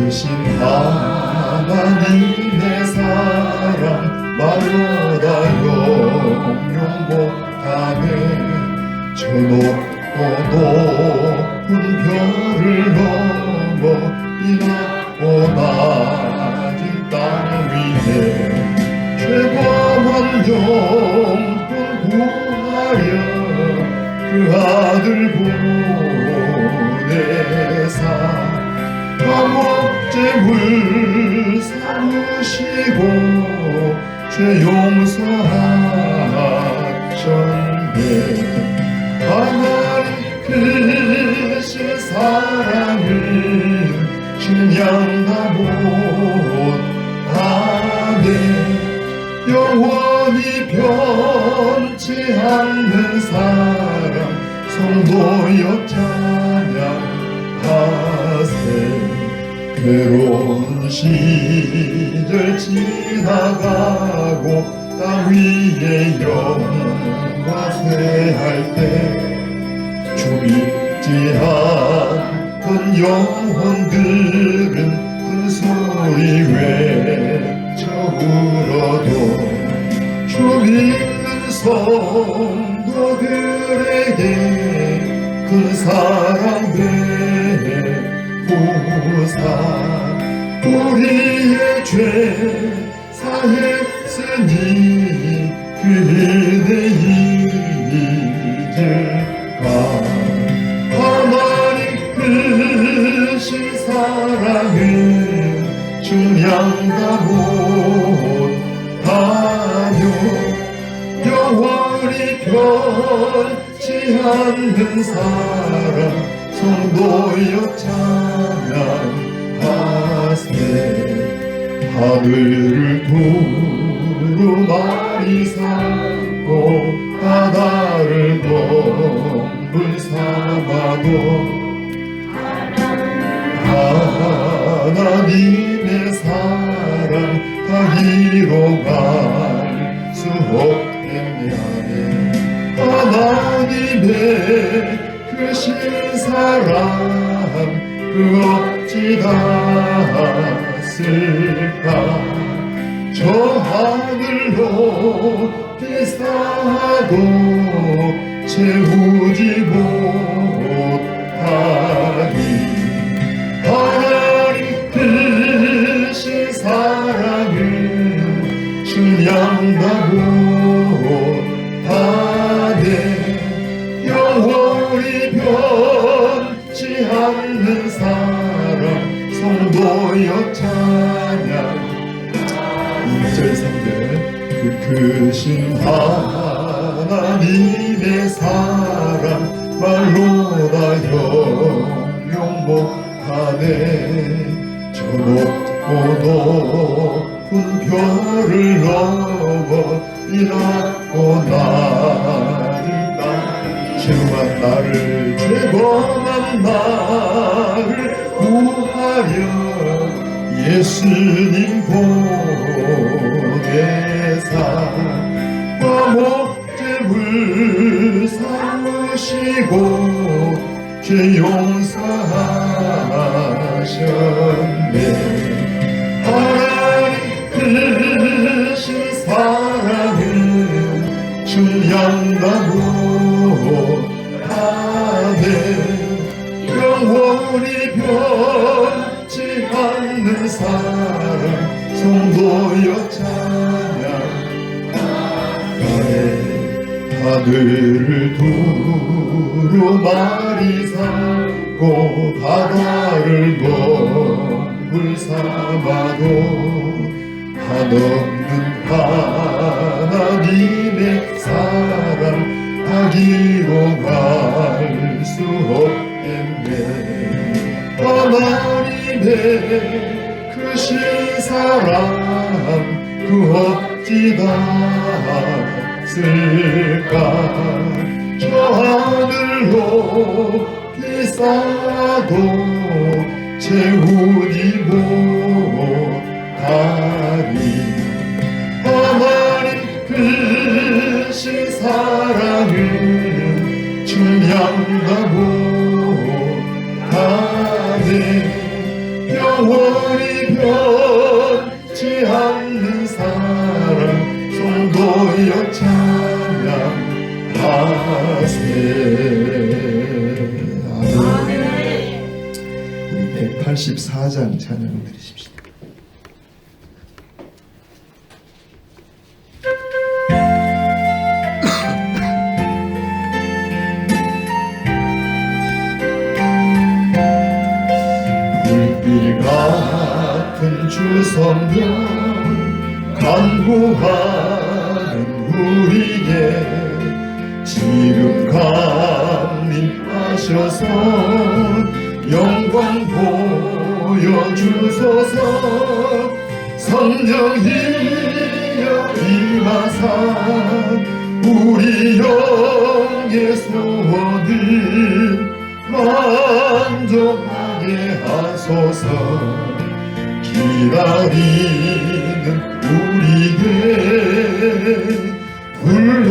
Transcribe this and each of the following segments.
크신 하나님의 사랑 말로 다 형용 못하네. 저 높고 높은 별을 넘어 이 낮고 낮은 땅 위에 최고한 영혼 구하여 그 아들 보내사 감옥제물 삼으시고 죄 용서하셨네. 하나님 크신 사랑을 증량다 못하네. 영원히 변치 않는 사랑 성도여 찬양하세. 괴로운 시절 지나가고 땅 위에 영광 쇠할 때 주 믿지 않던 영혼들은 큰 소리 외쳐 울어도 주 믿는 성도들에게 큰 사랑 베푸사 우리의 죄 사했으니 그대 잊을까. 하나님 크신 사랑을 증량다 못하며 영원히 변치 않는 사랑 성도여 찬양하세. 하늘을 두루마리 삼고 바다를 덤불 삼아도 하나님의 사랑 다 이뤄 갈 수 없겠냐네. 하나님의 크신 사랑 그 어찌 닿았을까. 저 하늘로 비싸도 채우지 못하니 하나님 크신 사랑을 증량다 못하네. 영원히 변치 않는 사랑 성도여 찬양. 2절 3절 그 크신 하나님의 사랑 말로 다 형용 못하네. 저 높고 높은 별을 넘어 이 낮고 낮은 땅 죄만 나를 죄범한 나를 구하여 예수님 보내사 감옥제물 삼으시고 죄 용서하셨네. 하나님 크신 사랑을 증량다 못하네. 영원히 변치 않는 사랑 성도여 찬양하네. 하늘을 두루마리 삼고 바다를 덤불 삼아도 한없는 하나님의 사랑 다 이뤄 갈 수 없겠네. 하나님의 크신 사랑 그 어찌 닿았을까. 저 하늘로 비싸도 채우지 못하니 하나님 크신 사랑을 증량다 못하네. 영원 84장 찬양을 드리십시오. 불빛 같은 주 성령 간구하는 우리에게 지금 감림하셔서 영광 보여주소서. 성령이여 임하사 우리 영의 소원을 만족하게 하소서. 기다리는 우리에게 불러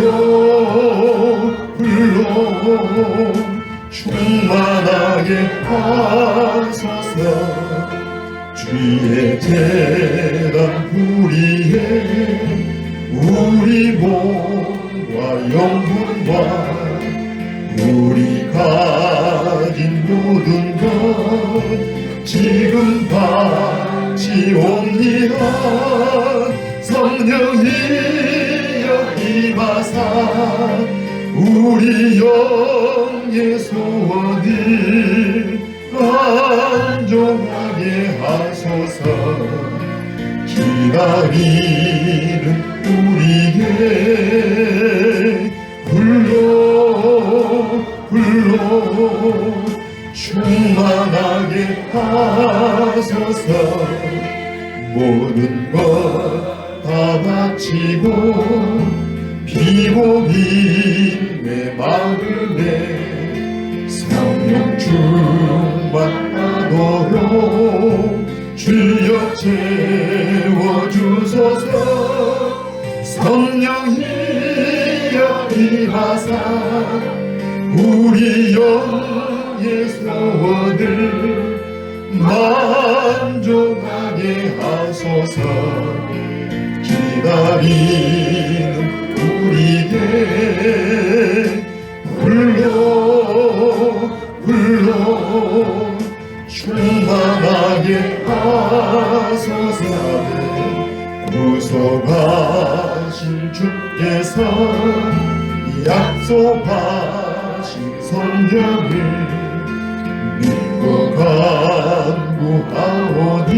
충만하게 하소서. 주의 재단 우리의 우리 몸과 영혼과 우리 가진 모든 것 지금 바치옵니다. 성령이여 임하사 우리 영의 소원을 만족하게 하소서. 기다리는 우리에게 불러 충만하게 하소서. 모든 것 다 바치고 비복임의 마음에 성령 충만하도록 주여 채워주소서. 성령이여 임하사 우리 영의 소원을 만족하게 하소서. 기다리는 우리에게 불러 충만하게 하소서. 구속하신 주께서 약속하신 성령을 믿고 간구하오니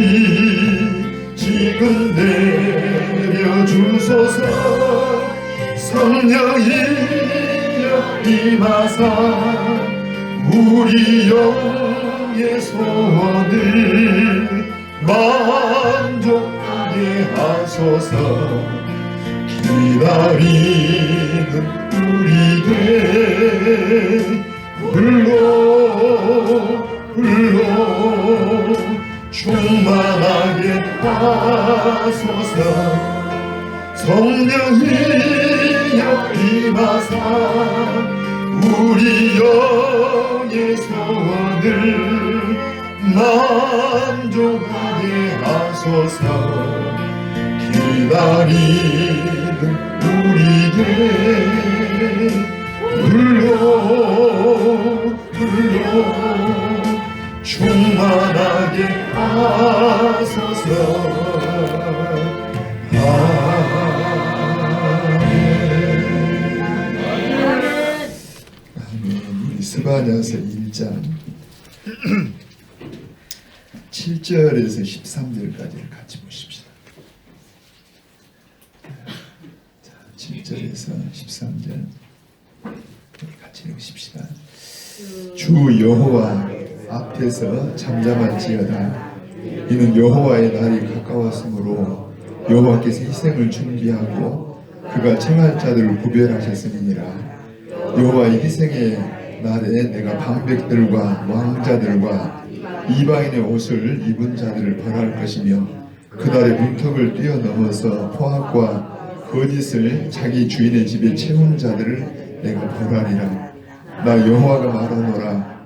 지금 내려주소서. 성령이여 임하사 우리 영의 소원을 만족하게 하소서. 기다리는 우리에게 불러 충만하게 하소서. 성령이여 임하사 우리 영의 소원을 만족하게 하소서. 기다리는 우리에게 불러 충만하게 하소서. 스바냐서 1장 7절에서 13절까지를 같이 보십시다. 자, 7절에서 13절 같이 읽으십시다. 주 여호와 앞에서 잠잠할지어다. 이는 여호와의 날이 가까웠으므로 여호와께서 희생을 준비하고 그가 청할 자들을 구별하셨음이니라. 여호와의 희생의 날에 내가 방백들과 왕자들과 이방인의 옷을 입은 자들을 벌할 것이며 그날의 문턱을 뛰어넘어서 포악과 거짓을 자기 주인의 집에 채운 자들을 내가 벌하리라. 나 여호와가 말하노라.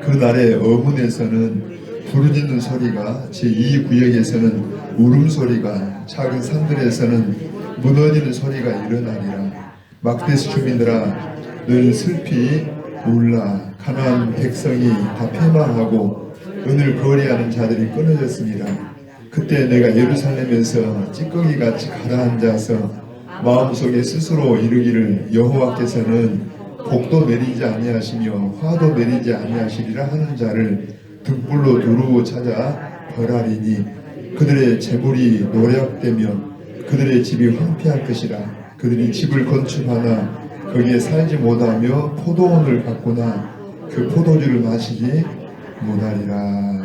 그날의 어문에서는 부르짖는 소리가 제2구역에서는 울음소리가 작은 산들에서는 무너지는 소리가 일어나리라. 막대스 주민들아 너희는 슬피 울라. 가나안 백성이 다 패망하고 은을 거래하는 자들이 끊어졌습니다. 그때 내가 예루살렘에서 찌꺼기같이 가라앉아서 마음속에 스스로 이르기를 여호와께서는 복도 내리지 아니하시며 화도 내리지 아니하시리라 하는 자를 등불로 두루 찾아 벌하리니 그들의 재물이 노략되며 그들의 집이 황폐할 것이라. 그들이 집을 건축하나 거기에 살지 못하며 포도원을 갖거나 그 포도주를 마시지 못하리라.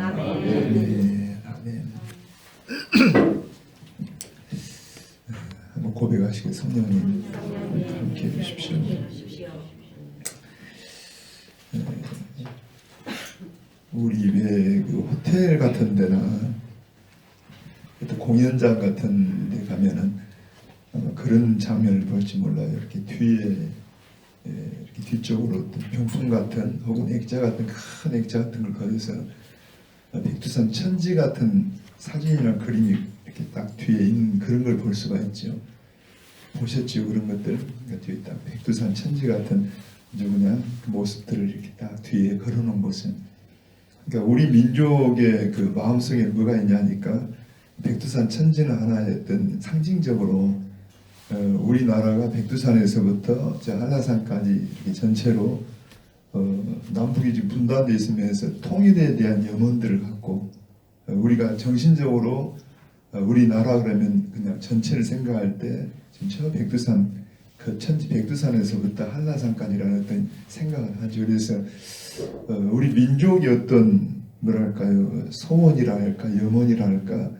아멘. 아멘. 한번 고백하시게. 성령님 함께 해주십시오. 우리 왜 그 호텔 같은 데나 또 공연장 같은 데 가면은 그런 장면을 볼지 몰라요. 이렇게 뒤에 이렇게 뒤쪽으로 병풍 같은 혹은 액자 같은 큰 액자 같은 걸 걸어서 백두산 천지 같은 사진이나 그림이 이렇게 딱 뒤에 있는 그런 걸 볼 수가 있죠. 보셨죠? 그런 것들. 그러니까 뒤에 딱 백두산 천지 같은 아주 그냥 그 모습들을 이렇게 딱 뒤에 걸어놓은 모습. 그러니까 우리 민족의 그 마음속에 뭐가 있냐니까 백두산 천지는 하나의 어떤 상징적으로 우리나라가 백두산에서부터 저 한라산까지 이렇게 전체로 남북이 지금 분단되어 있으면서 통일에 대한 염원들을 갖고 우리가 정신적으로 우리나라 그러면 그냥 전체를 생각할 때 지금 저 백두산 그 천지 백두산에서부터 한라산까지라는 어떤 생각을 하죠. 그래서 우리 민족의 어떤 뭐랄까요 소원이라 할까 염원이라 할까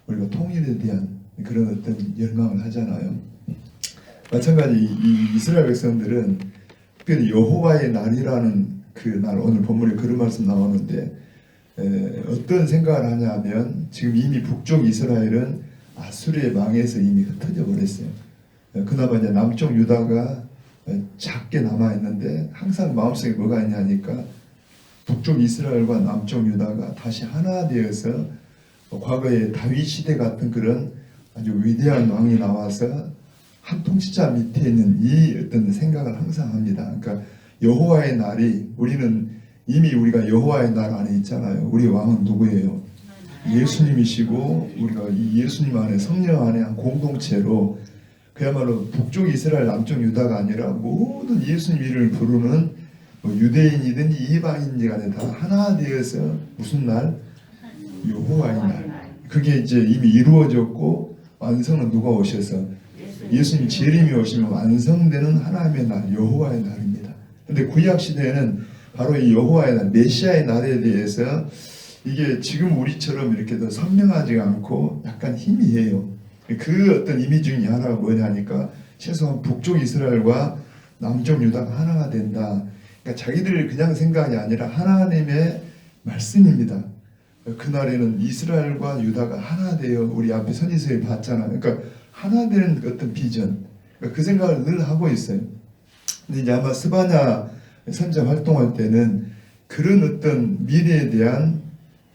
우리가 통일에 대한 그런 어떤 열망을 하잖아요. 마찬가지 이 이스라엘 백성들은 특별히 여호와의 날이라는 그 날 오늘 본문에 그런 말씀 나오는데 어떤 생각을 하냐면 지금 이미 북쪽 이스라엘은 아수르의 망에서 이미 흩어져 버렸어요. 그나마 이제 남쪽 유다가 작게 남아 있는데 항상 마음속에 뭐가 있냐니까 북쪽 이스라엘과 남쪽 유다가 다시 하나 되어서 과거의 다윗 시대 같은 그런 아주 위대한 왕이 나와서 한 통치자 밑에 있는 이 어떤 생각을 항상 합니다. 그러니까 여호와의 날이 우리는 이미 우리가 여호와의 날 안에 있잖아요. 우리 왕은 누구예요? 예수님이시고 우리가 이 예수님 안에 성령 안에 한 공동체로 그야말로 북쪽 이스라엘 남쪽 유다가 아니라 모든 예수님 이름을 부르는 유대인이든지 이방인이 간에 다 하나 되어서 무슨 날? 여호와의 날. 그게 이제 이미 이루어졌고 완성은 누가 오셔서 예수님 재림이 오시면 완성되는 하나님의 날 여호와의 날입니다. 근데 구약 시대에는 바로 이 여호와의 날 메시아의 날에 대해서 이게 지금 우리처럼 이렇게 더 선명하지 않고 약간 희미해요. 그 어떤 이미지 중에 하나가 뭐냐니까 최소한 북쪽 이스라엘과 남쪽 유다가 하나가 된다. 그러니까 자기들 그냥 생각이 아니라 하나님의 말씀입니다. 그날에는 이스라엘과 유다가 하나 되어 우리 앞에 선지서에 봤잖아요. 그러니까 하나 되는 어떤 비전. 그러니까 그 생각을 늘 하고 있어요. 근데 이제 아마 스바냐 선자 활동할 때는 그런 어떤 미래에 대한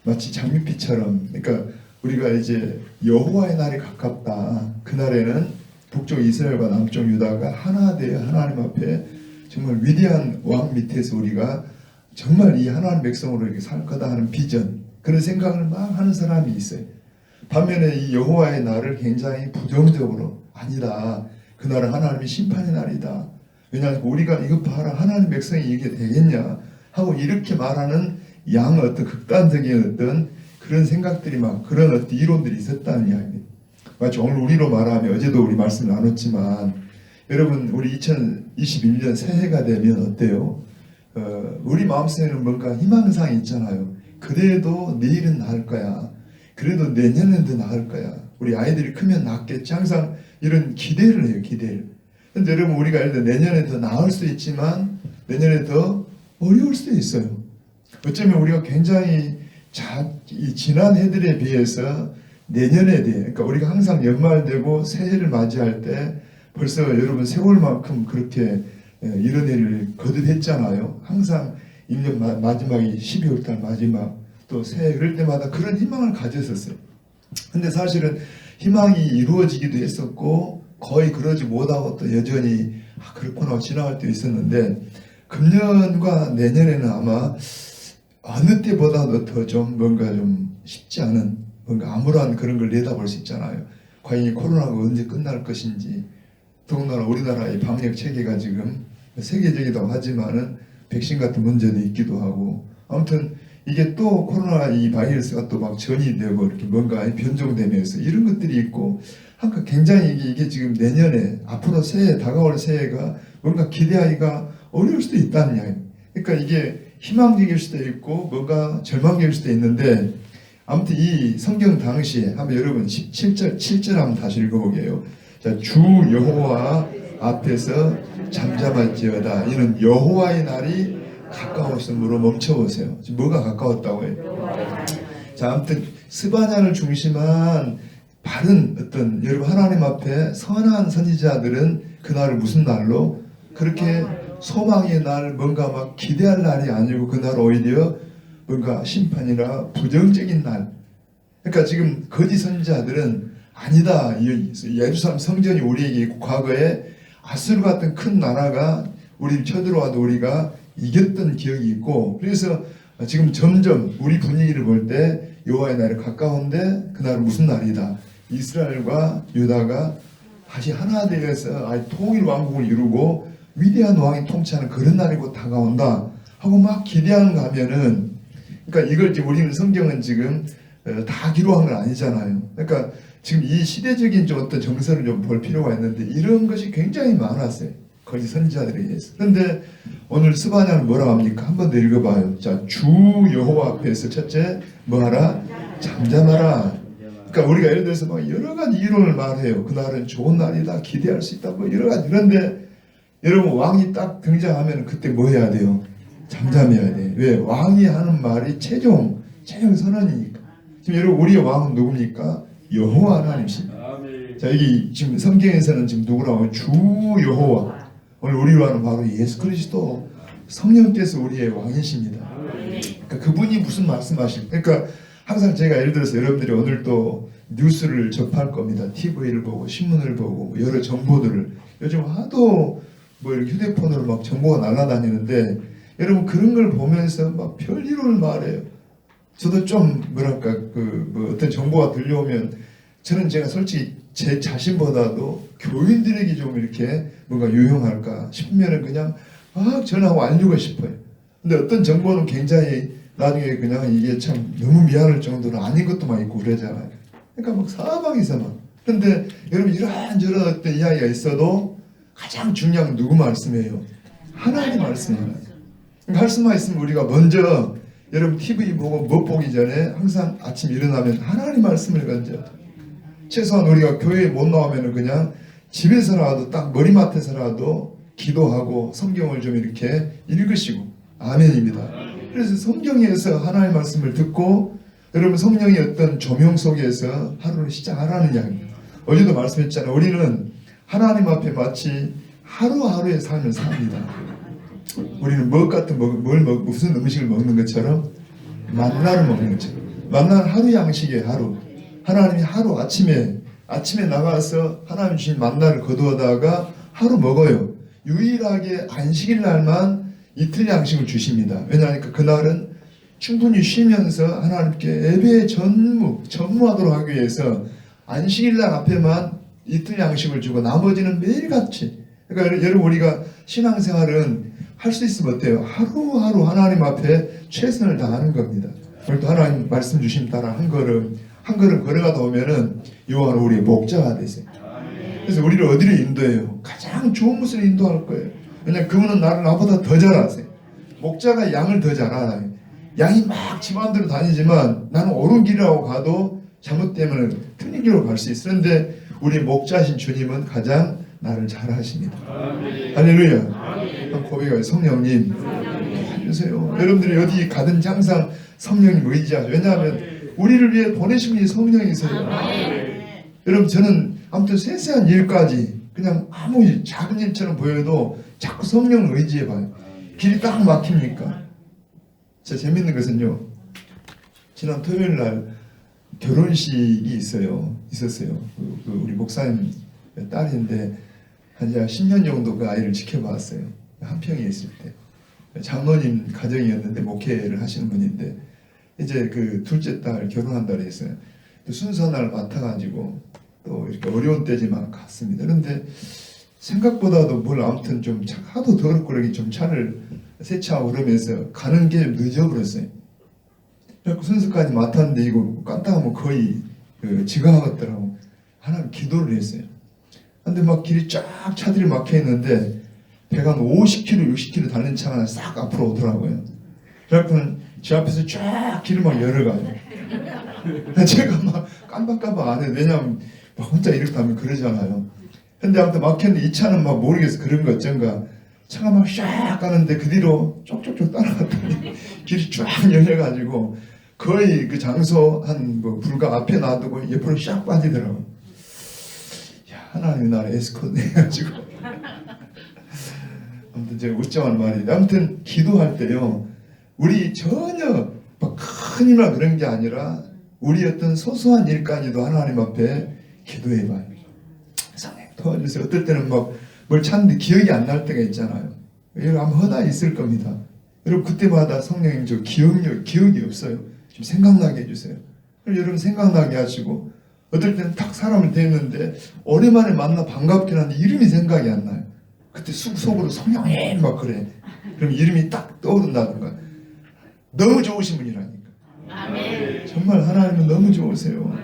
마치 장밋빛처럼 그러니까 우리가 이제 여호와의 날이 가깝다. 그날에는 북쪽 이스라엘과 남쪽 유다가 하나 되어 하나님 앞에 정말 위대한 왕 밑에서 우리가 정말 이 하나님 백성으로 이렇게 살 거다 하는 비전 그런 생각을 막 하는 사람이 있어요. 반면에 이 여호와의 날을 굉장히 부정적으로 아니다. 그날은 하나님의 심판의 날이다. 왜냐하면 우리가 이것 봐라 하나님 백성이 이게 되겠냐 하고 이렇게 말하는 양 어떤 극단적인 어떤 그런 생각들이 막 그런 어떤 이론들이 있었다는 이야기입니다. 마치 오늘 우리로 말하면 어제도 우리 말씀 나눴지만 여러분 우리 2021년 새해가 되면 어때요? 우리 마음속에는 뭔가 희망상이 있잖아요. 그래도 내일은 나을 거야. 그래도 내년은 더 나을 거야. 우리 아이들이 크면 낫겠지. 항상 이런 기대를 해요. 기대를. 근데 여러분 우리가 예를 들어 내년에 더 나을 수 있지만 내년에 더 어려울 수도 있어요. 어쩌면 우리가 굉장히 이 지난 해들에 비해서 내년에 대해 그러니까 우리가 항상 연말 되고 새해를 맞이할 때 벌써 여러분 세월만큼 그렇게 이런 일을 거듭했잖아요. 항상 1년 마지막이 12월 달 마지막 또 새해 이럴 때마다 그런 희망을 가졌었어요. 근데 사실은 희망이 이루어지기도 했었고 거의 그러지 못하고 또 여전히 그렇구나 지나갈 때 있었는데 금년과 내년에는 아마 어느 때보다도 더 좀 뭔가 좀 쉽지 않은 뭔가 암울한 그런 걸 내다볼 수 있잖아요. 과연 이 코로나가 언제 끝날 것인지, 더군다나 우리나라의 방역 체계가 지금 세계적이기도 하지만은 백신 같은 문제도 있기도 하고, 아무튼 이게 또 코로나 이 바이러스가 또 막 전이 되고 이렇게 뭔가 변종되면서 이런 것들이 있고, 한까 굉장히 이게 지금 내년에 앞으로 새해 다가올 새해가 뭔가 기대하기가 어려울 수도 있다는 이야기. 그러니까 이게 희망적일 수도 있고 뭔가 절망적일 수도 있는데, 아무튼 이 성경 당시에 한번 여러분 7절 한번 다시 읽어보게요. 자, 주 여호와 앞에서 잠잠할지어다. 이는 여호와의 날이 가까웠으므로 멈춰보세요. 지금 뭐가 가까웠다고 해요? 자, 아무튼 스바냐를 중심한 바른 어떤 여러분 하나님 앞에 선한 선지자들은 그날을 무슨 날로 그렇게 소망의 날, 뭔가 막 기대할 날이 아니고 그날 오히려 뭔가 심판이나 부정적인 날. 그러니까 지금 거짓 선지자들은 아니다. 예루살렘 성전이 우리에게 있고 과거에 아수르 같은 큰 나라가 우리를 쳐들어와도 우리가 이겼던 기억이 있고, 그래서 지금 점점 우리 분위기를 볼 때 여호와의 날이 가까운데 그날은 무슨 날이다. 이스라엘과 유다가 다시 하나 되어서 통일 왕국을 이루고 위대한 왕이 통치하는 그런 날이 곧 다가온다 하고 막 기대하는가 하면은, 그러니까 이걸 지금 우리는 성경은 지금 다 기록한 건 아니잖아요. 그러니까 지금 이 시대적인 좀 어떤 정서를 좀 볼 필요가 있는데 이런 것이 굉장히 많았어요. 거짓 선지자들에 의해서. 그런데 오늘 스바냐는 뭐라고 합니까? 한 번 더 읽어봐요. 자, 주 여호와 앞에서 첫째 뭐하라? 잠잠하라. 그러니까 우리가 예를 들어서 막 여러 가지 이론을 말해요. 그날은 좋은 날이다, 기대할 수 있다, 뭐 여러 가지. 그런데 여러분 왕이 딱 등장하면 그때 뭐 해야 돼요? 잠잠해야 돼. 왜? 왕이 하는 말이 최종 선언이니까. 지금 여러분 우리의 왕은 누굽니까? 여호와 하나님이십니다. 자, 여기 지금 성경에서는 지금 누구라고 하면 주 여호와. 오늘 우리로 하는 바로 예수 그리스도 성령께서 우리의 왕이십니다. 그러니까 그분이 무슨 말씀하실? 그러니까 항상 제가 예를 들어서 여러분들이 오늘 또 뉴스를 접할 겁니다. TV를 보고 신문을 보고 여러 정보들을 요즘 하도 뭐 이렇게 휴대폰으로 막 정보가 날아다니는데 여러분 그런 걸 보면서 막 별이론을 말해요. 저도 좀 뭐랄까 뭐 어떤 정보가 들려오면 저는 제가 솔직히 제 자신보다도 교인들에게 좀 이렇게 뭔가 유용할까 싶으면은 그냥 막 전하고 알리고 싶어요. 근데 어떤 정보는 굉장히 나중에 그냥 이게 참 너무 미안할 정도로 아닌 것도 많이 있고 그러잖아요. 그러니까 막 사방에서만. 근데 여러분 이런저런 어떤 이야기가 있어도 가장 중요한 건 누구 말씀이에요? 하나님 말씀이에요. 그러니까 할 수만 있으면 우리가 먼저 여러분 TV 보고 못 보기 전에 항상 아침 일어나면 하나님 말씀을 먼저, 최소한 우리가 교회에 못 나오면 그냥 집에서라도 딱 머리맡에서라도 기도하고 성경을 좀 이렇게 읽으시고. 아멘입니다. 그래서 성경에서 하나님의 말씀을 듣고 여러분 성령의 어떤 조명 속에서 하루를 시작하라는 이야기입니다. 어제도 말씀했잖아요. 우리는 하나님 앞에 마치 하루하루의 삶을 삽니다. 우리는 무슨 음식을 먹는 것처럼 만나를 먹는 것처럼. 만나는 하루 양식의 하루. 하나님이 하루 아침에 나가서 하나님 주신 만나를 거두어다가 하루 먹어요. 유일하게 안식일 날만 이틀 양식을 주십니다. 왜냐하니까 그날은 충분히 쉬면서 하나님께 예배에 전무하도록 하기 위해서 안식일 날 앞에만 이틀 양식을 주고 나머지는 매일같이. 그러니까 여러분 우리가 신앙생활은 할 수 있으면 어때요? 하루하루 하나님 앞에 최선을 다하는 겁니다. 오늘도 하나님 말씀 주심 따라 한 걸음 걸어가다 보면은 여호와는 우리의 목자가 되세요. 그래서 우리를 어디로 인도해요? 가장 좋은 곳으로 인도할 거예요. 왜냐하면 그분은 나보다 더 잘 아세요. 목자가 양을 더 잘 알아요. 양이 막 지 마음대로 다니지만 나는 옳은 길이라고 가도 잘못되면 틀린 길로 갈 수 있어요. 그런데 우리 목자신 주님은 가장 나를 잘 하십니다. 할렐루야. 한 고백을 성령님 도와주세요. 여러분들이 어디 가든지 항상 성령님 의지하죠. 왜냐하면 우리를 위해 보내신 분이 성령이세요. 여러분 저는 아무튼 세세한 일까지 그냥 아무 작은 일처럼 보여도 자꾸 성령을 의지해봐요. 길이 딱 막힙니까? 진짜 재밌는 것은요. 지난 토요일 날 결혼식이 있었어요. 우리 목사님 딸인데 한 10년 정도 그 아이를 지켜봤어요. 한평에 있을 때. 장로님 가정이었는데 목회를 하시는 분인데 이제 그 둘째 딸 결혼한다 그랬어요. 또 순서날 맡아가지고 또 이렇게 어려운 때지만 갔습니다. 그런데 생각보다도 뭘 아무튼 좀 하도 더럽고 그러기 좀 차를 세차하고 그러면서 가는 게 좀 늦어버렸어요. 그래서 순서까지 맡았는데 이거 깜빡하면 거의 지각하겠더라고. 하나님 기도를 했어요. 근데 막 길이 쫙 차들이 막혀 있는데 배가 한 50km, 60km 달리는 차가 하나 싹 앞으로 오더라고요. 그래서 제 앞에서 쫙 길을 막 열어가요. 제가 막 깜빡깜빡 안 해요. 왜냐면 막 혼자 이렇게 하면 그러잖아요. 근데 아무튼 막혔는데 이 차는 막 모르겠어. 그런 거 어쩐가. 차가 막 쫙 가는데 그 뒤로 쪽쪽쪽 따라갔더니 길이 쫙 열려가지고 거의 그 장소 한 뭐 불가 앞에 놔두고 옆으로 쫙 빠지더라고요. 야, 하나님 나라 에스코트 해가지고. 아무튼 제가 웃자마는 말이 아무튼 기도할 때요. 우리 전혀 막 큰일이나 그런 게 아니라 우리 어떤 소소한 일까지도 하나님 앞에 기도해봐요. 성령 도와주세요. 어떨 때는 막 뭘 찾는데 기억이 안 날 때가 있잖아요. 여러분 아마 허다 있을 겁니다. 여러분 그때마다 성령님 저 기억이 없어요. 좀 생각나게 해주세요. 여러분 생각나게 하시고 어떨 때는 딱 사람을 대했는데 오랜만에 만나 반갑긴 한데 이름이 생각이 안 나요. 그때 속으로 성령님 막 그래. 그럼 이름이 딱 떠오른다든가. 너무 좋으신 분이라니까. 아멘. 정말 하나님은 너무 좋으세요.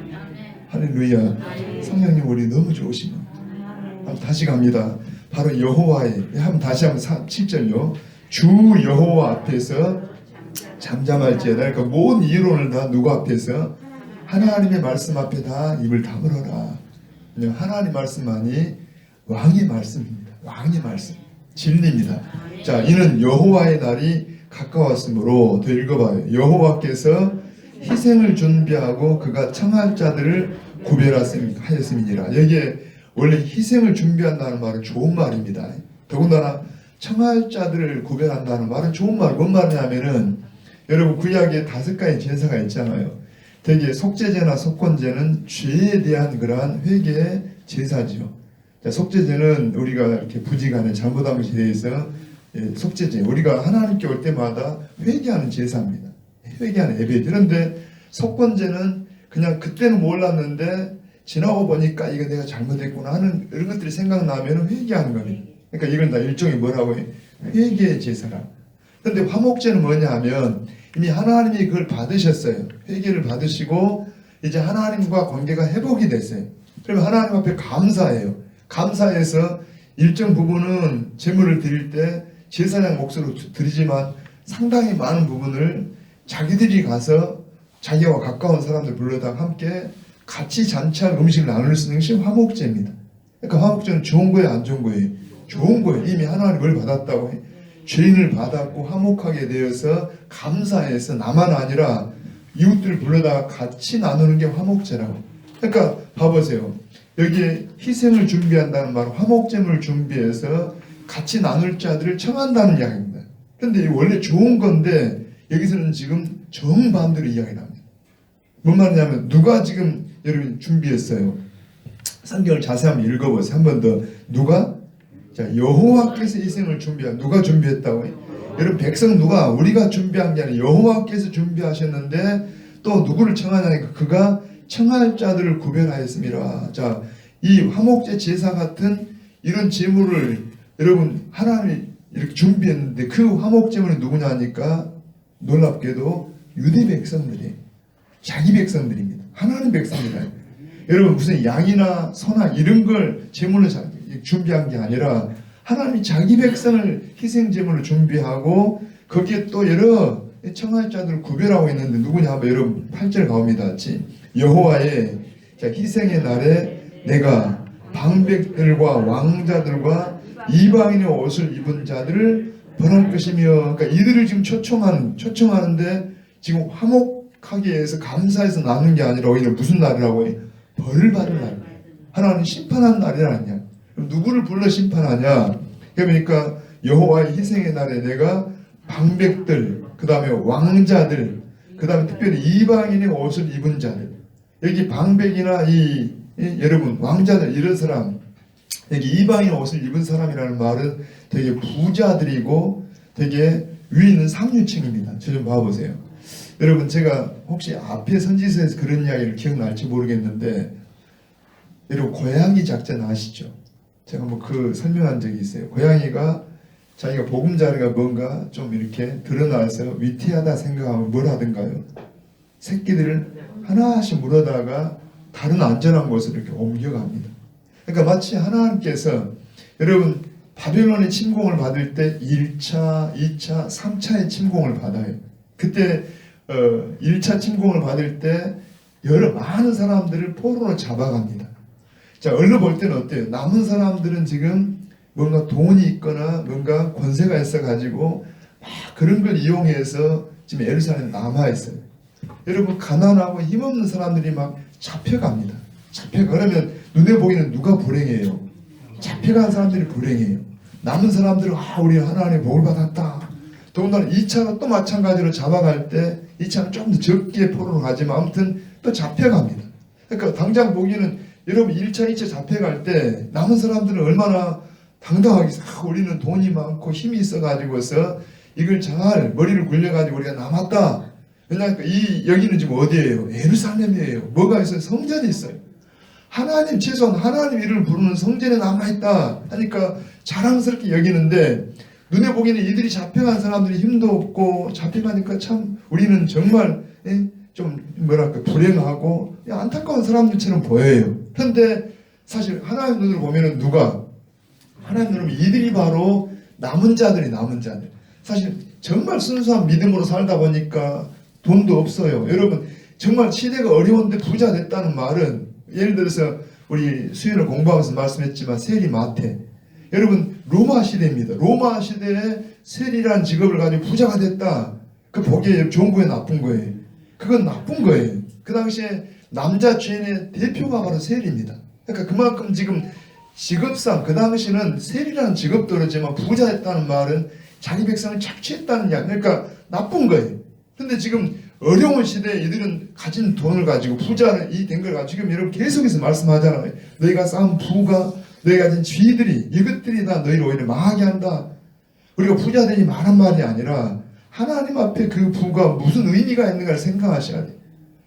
할렐루야. 성령님 우리 너무 좋으신 분. 다시 갑니다. 바로 여호와의 다시 한번 7절요. 주 여호와 앞에서 잠잠할지어다. 그러니까 모든 이론을 다 누구 앞에서 하나님의 말씀 앞에 다 입을 다물어라. 하나님 말씀만이 왕의 말씀입니다. 왕의 말씀 진리입니다. 자, 이는 여호와의 날이 가까웠으므로 더 읽어봐요. 여호와께서 희생을 준비하고 그가 청할 자들을 구별하였음이니라. 여기에 원래 희생을 준비한다는 말은 좋은 말입니다. 더군다나 청할 자들을 구별한다는 말은 좋은 말. 뭔 말이냐면은 여러분 구약에 5가지 제사가 있잖아요. 대개 속죄제나 속건제는 죄에 대한 그러한 회개의 제사죠. 자, 속죄제는 우리가 이렇게 부지간에 잘못한 것에 대해서 속죄제, 우리가 하나님께 올 때마다 회개하는 제사입니다. 회개하는 예배. 그런데 속건제는 그냥 그때는 몰랐는데 지나고 보니까 이거 내가 잘못했구나 하는 이런 것들이 생각나면 회개하는 겁니다. 그러니까 이건 다 일종의 뭐라고 해요? 회개의 제사라. 그런데 화목제는 뭐냐 하면 이미 하나님이 그걸 받으셨어요. 회개를 받으시고 이제 하나님과 관계가 회복이 됐어요. 그러면 하나님 앞에 감사해요. 감사해서 일정 부분은 제물을 드릴 때 제사장 몫으로 드리지만 상당히 많은 부분을 자기들이 가서 자기와 가까운 사람들 불러다가 함께 같이 잔치할 음식을 나눌 수 있는 것이 화목제입니다. 그러니까 화목제는 좋은 거예요, 안 좋은 거예요? 좋은 거예요. 이미 하나님을 받았다고 해요. 죄인을 받았고 화목하게 되어서 감사해서 나만 아니라 이웃들을 불러다가 같이 나누는 게 화목제라고. 그러니까 봐보세요. 여기에 희생을 준비한다는 말은 화목제물을 준비해서 같이 나눌 자들을 청한다는 이야기입니다. 그런데 원래 좋은 건데 여기서는 지금 정반대로 이야기를 합니다. 뭔 말이냐면 누가 지금 여러분 준비했어요. 성경을 자세히 한번 읽어보세요. 한 번 더. 누가? 자, 여호와께서 희생을 준비한. 누가 준비했다고요? 여러분 백성 누가? 우리가 준비한 게 아니라 여호와께서 준비하셨는데 또 누구를 청하냐니까 그가 청할 자들을 구별하였습니다. 자, 이 화목제 제사 같은 이런 제물을 여러분 하나님이 이렇게 준비했는데 그 화목제물이 누구냐 하니까 놀랍게도 유대 백성들이에요. 자기 백성들입니다. 하나님 백성이다. 여러분 무슨 양이나 소나 이런 걸 제물로 준비한 게 아니라 하나님이 자기 백성을 희생 제물로 준비하고 거기에 또 여러 청할 자들을 구별하고 있는데 누구냐 하면 여러분 8절 가옵니다. 여호와의 희생의 날에 내가 방백들과 왕자들과 이방인의 옷을 입은 자들을 벌할 것이며, 그러니까 이들을 지금 초청하는데 지금 화목하게 해서 감사해서 나눈 게 아니라 오히려 무슨 날이라고 해요? 벌을 받을 날. 하나님 심판한 날이라는 이야기. 그럼 누구를 불러 심판하냐? 그러니까 여호와의 희생의 날에 내가 방백들, 그 다음에 왕자들, 그 다음에 특별히 이방인의 옷을 입은 자들. 여기 방백이나 여러분 왕자들 이런 사람, 여기 이방인 옷을 입은 사람이라는 말은 되게 부자들이고 되게 위에 있는 상류층입니다. 저 좀 봐보세요. 여러분, 제가 혹시 앞에 선지서에서 그런 이야기를 기억날지 모르겠는데, 여러분 고양이 작전 아시죠? 제가 뭐 그 설명한 적이 있어요. 고양이가 자기가 보금자리가 뭔가 좀 이렇게 드러나서 위태하다 생각하면 뭘 하던가요? 새끼들을 하나씩 물어다가 다른 안전한 곳으로 이렇게 옮겨갑니다. 그러니까 마치 하나님께서 여러분 바벨론의 침공을 받을 때 1차, 2차, 3차의 침공을 받아요. 그때 1차 침공을 받을 때 많은 사람들을 포로로 잡아갑니다. 자, 얼른 볼 때는 어때요? 남은 사람들은 지금 뭔가 돈이 있거나 뭔가 권세가 있어가지고 막 그런 걸 이용해서 지금 예루살렘에 남아있어요. 여러분 가난하고 힘없는 사람들이 막 잡혀갑니다. 그러면 눈에 보이는 누가 불행해요? 잡혀간 사람들이 불행해요. 남은 사람들은 우리 하나님의 복을 받았다. 더군다나 2차가 또 마찬가지로 잡아갈 때 2차는 좀 더 적게 포로로 가지만 아무튼 또 잡혀갑니다. 그러니까 당장 보기에는 여러분 1차, 2차 잡혀갈 때 남은 사람들은 얼마나 당당하게 우리는 돈이 많고 힘이 있어가지고서 이걸 잘 머리를 굴려가지고 우리가 남았다. 왜냐하면 여기는 지금 어디예요? 예루살렘이에요. 뭐가 있어요? 성전이 있어요. 하나님, 최소한 하나님 이름을 부르는 성전에 남아있다 하니까 자랑스럽게 여기는데, 눈에 보기에는 이들이 잡혀간 사람들이 힘도 없고 잡혀가니까 참 우리는 정말 좀 뭐랄까 불행하고 안타까운 사람들처럼 보여요. 그런데 사실 하나님 눈으로 보면은 하나님 눈으로 이들이 바로 남은 자들. 사실 정말 순수한 믿음으로 살다 보니까 돈도 없어요. 여러분 정말 시대가 어려운데 부자 됐다는 말은, 예를 들어서 우리 수요일을 공부하면서 말씀했지만 세리마태, 여러분 로마 시대입니다. 로마 시대에 세리라는 직업을 가지고 부자가 됐다. 그 보기에 좋은 거예요, 나쁜 거예요? 그건 나쁜 거예요. 그 당시에 남자 죄인의 대표가 바로 세리입니다. 그러니까 그만큼 지금 직업상 그 당시는 세리라는 직업도 그렇지만 부자 됐다는 말은 자기 백성을 착취했다는 이야기. 그러니까 나쁜 거예요. 근데 지금 어려운 시대에 이들은 가진 돈을 가지고 부자는 이 된 걸 가지고 지금 여러분 계속해서 말씀하잖아요. 너희가 쌓은 부가, 너희가 가진 쥐들이, 이것들이 다 너희를 오히려 망하게 한다. 우리가 부자 되니 말한 말이 아니라 하나님 앞에 그 부가 무슨 의미가 있는가를 생각하셔야 돼요.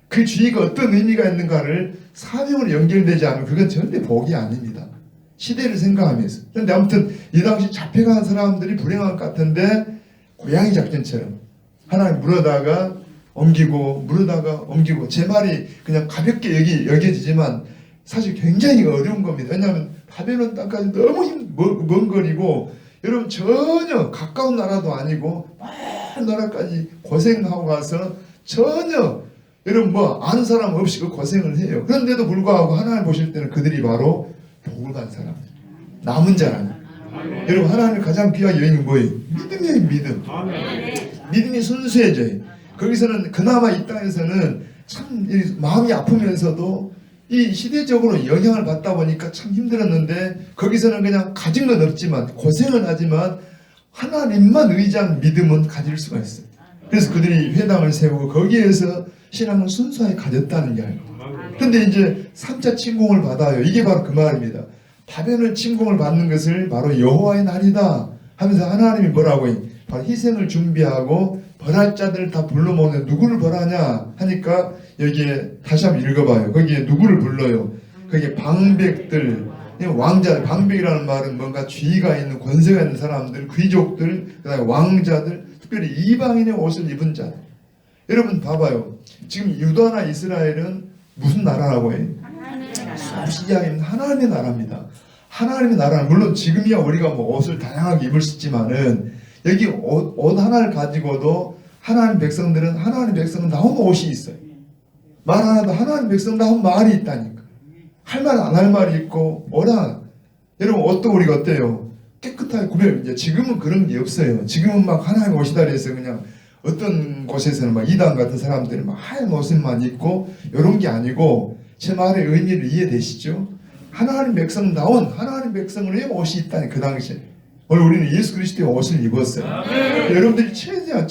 그 쥐가 어떤 의미가 있는가를 사명으로 연결되지 않으면 그건 절대 복이 아닙니다. 시대를 생각하면서. 그런데 아무튼 이 당시 잡혀간 사람들이 불행한 것 같은데 고양이 작전처럼 하나님 물어다가 옮기고 제 말이 그냥 가볍게 여겨지지만 사실 굉장히 어려운 겁니다. 왜냐하면 바벨론 땅까지 너무 먼 거리고, 여러분 전혀 가까운 나라도 아니고 먼 나라까지 고생하고 가서 전혀 여러분 아는 사람 없이 그 고생을 해요. 그런데도 불구하고 하나님 보실 때는 그들이 바로 복을 받은 사람들, 남은 자라는. 여러분 하나님 가장 귀한 여인은 뭐예요? 믿음이에요. 믿음이 순수해져요. 거기서는 그나마 이 땅에서는 참 마음이 아프면서도 이 시대적으로 영향을 받다 보니까 참 힘들었는데, 거기서는 그냥 가진 건 없지만 고생은 하지만 하나님만 의지한 믿음은 가질 수가 있어요. 그래서 그들이 회당을 세우고 거기에서 신앙을 순수하게 가졌다는 이야기. 그런데 이제 3차 침공을 받아요. 이게 바로 그 말입니다. 바벨론 침공을 받는 것을 바로 여호와의 날이다 하면서 하나님이 뭐라고 해요? 바로 희생을 준비하고 벌할 자들을 다 불러 모으는데 누구를 벌하냐 하니까 여기에 다시 한번 읽어봐요. 거기에 누구를 불러요? 거기에 방백들, 왕자, 방백이라는 말은 뭔가 지위가 있는 권세가 있는 사람들, 귀족들, 그다음에 왕자들, 특별히 이방인의 옷을 입은 자들. 여러분 봐봐요. 지금 유다나 이스라엘은 무슨 나라라고 해요? 수없이 이야기하면 하나님의 나라입니다. 하나님의 나라는 물론 지금이야 우리가 옷을 다양하게 입을 수 있지만은 여기 옷 하나를 가지고도 하나님 백성은 나온 옷이 있어요. 말 하나도 하나님 백성 나온 말이 있다니까. 할 말 안 할 말이 있고 여러분 옷도 우리가 어때요? 깨끗하게 구별. 이제 지금은 그런 게 없어요. 지금은 막 하나님 옷이다 해서 그냥 어떤 곳에서는 막 이단 같은 사람들이 막 하얀 옷만 입고 이런 게 아니고, 제 말의 의미를 이해되시죠? 하나님 백성의 옷이 있다니. 그 당시에 오늘 우리는 예수 그리스도의 옷을 입었어요. 여러분들이 최대한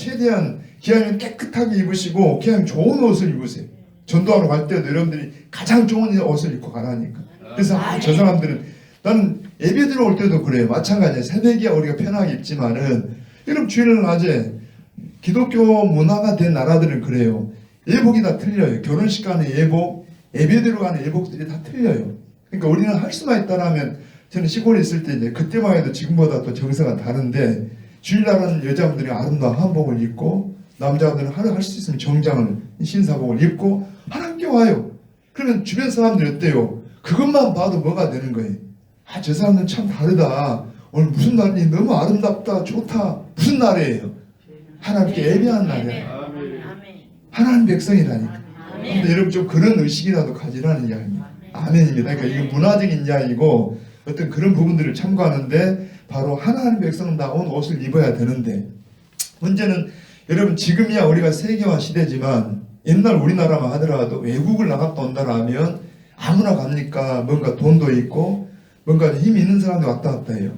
기왕이면 깨끗하게 입으시고 기왕 좋은 옷을 입으세요. 전도하러 갈 때도 여러분들이 가장 좋은 옷을 입고 가라니까. 그래서 저 사람들은, 나는 예배 들어올 때도 그래요. 마찬가지예요. 새벽이야 우리가 편하게 입지만은 여러분 주일날 낮에 기독교 문화가 된 나라들은 그래요. 예복이 다 틀려요. 결혼식 가는 예복, 예배드로 가는 예복들이 다 틀려요. 그러니까 우리는 할 수만 있다라면, 저는 시골에 있을 때 이제 그때만 해도 지금보다 또 정서가 다른데, 주일날은 여자분들이 아름다운 한복을 입고 남자분들은 할 수 있으면 정장을, 신사복을 입고 하나님께 와요. 그러면 주변 사람들이 어때요? 그것만 봐도 뭐가 되는 거예요? 아, 저 사람들은 참 다르다. 오늘 무슨 날이니? 너무 아름답다, 좋다. 무슨 날이에요? 하나님께 예배하는 날이에요. 하나님 백성이라니까. 근데 여러분 좀 그런 의식이라도 가지라는 이야기입니다. 아멘입니다. 그러니까 이게 문화적인 이야기고 어떤 그런 부분들을 참고하는데, 바로 하나님 백성다운 옷을 입어야 되는데, 문제는 여러분 지금이야 우리가 세계화 시대지만 옛날 우리나라만 하더라도 외국을 나갔다 온다라면 아무나 갑니까? 뭔가 돈도 있고 뭔가 힘이 있는 사람이 왔다 갔다 해요.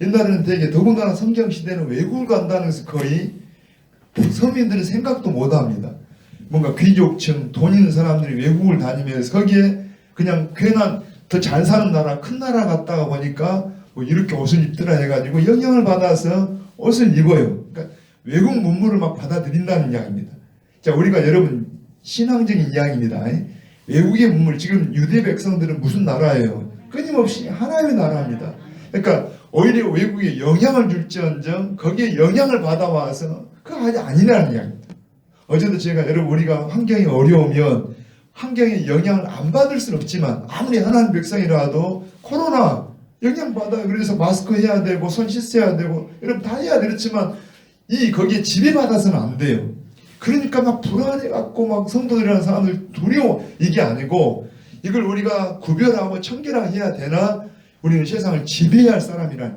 옛날에는 되게, 더군다나 성경 시대는 외국을 간다는 것을 거의 서민들은 생각도 못 합니다. 뭔가 귀족층, 돈 있는 사람들이 외국을 다니면서 거기에 그냥 괜한 더 잘 사는 나라, 큰 나라 갔다가 보니까 뭐 이렇게 옷을 입더라 해가지고 영향을 받아서 옷을 입어요. 그러니까 외국 문물을 막 받아들인다는 이야기입니다. 자, 우리가 여러분 신앙적인 이야기입니다. 외국의 문물, 지금 유대 백성들은 무슨 나라예요? 끊임없이 하나님의 나라입니다. 그러니까 오히려 외국에 영향을 줄지언정 거기에 영향을 받아와서 그거 아직 아니라는 이야기입니다. 어제도 제가, 여러분 우리가 환경이 어려우면 환경에 영향을 안 받을 수는 없지만 아무리 하나님 백성이라도 코로나 영향받아요. 그래서 마스크 해야 되고 손 씻어야 되고 여러분 다 해야 되겠지만 거기에 지배받아서는 안 돼요. 그러니까 막 불안해갖고 막 성도들이라는 사람들 두려워, 이게 아니고 이걸 우리가 구별하고 청결하게 해야 되나? 우리는 세상을 지배할 사람이라는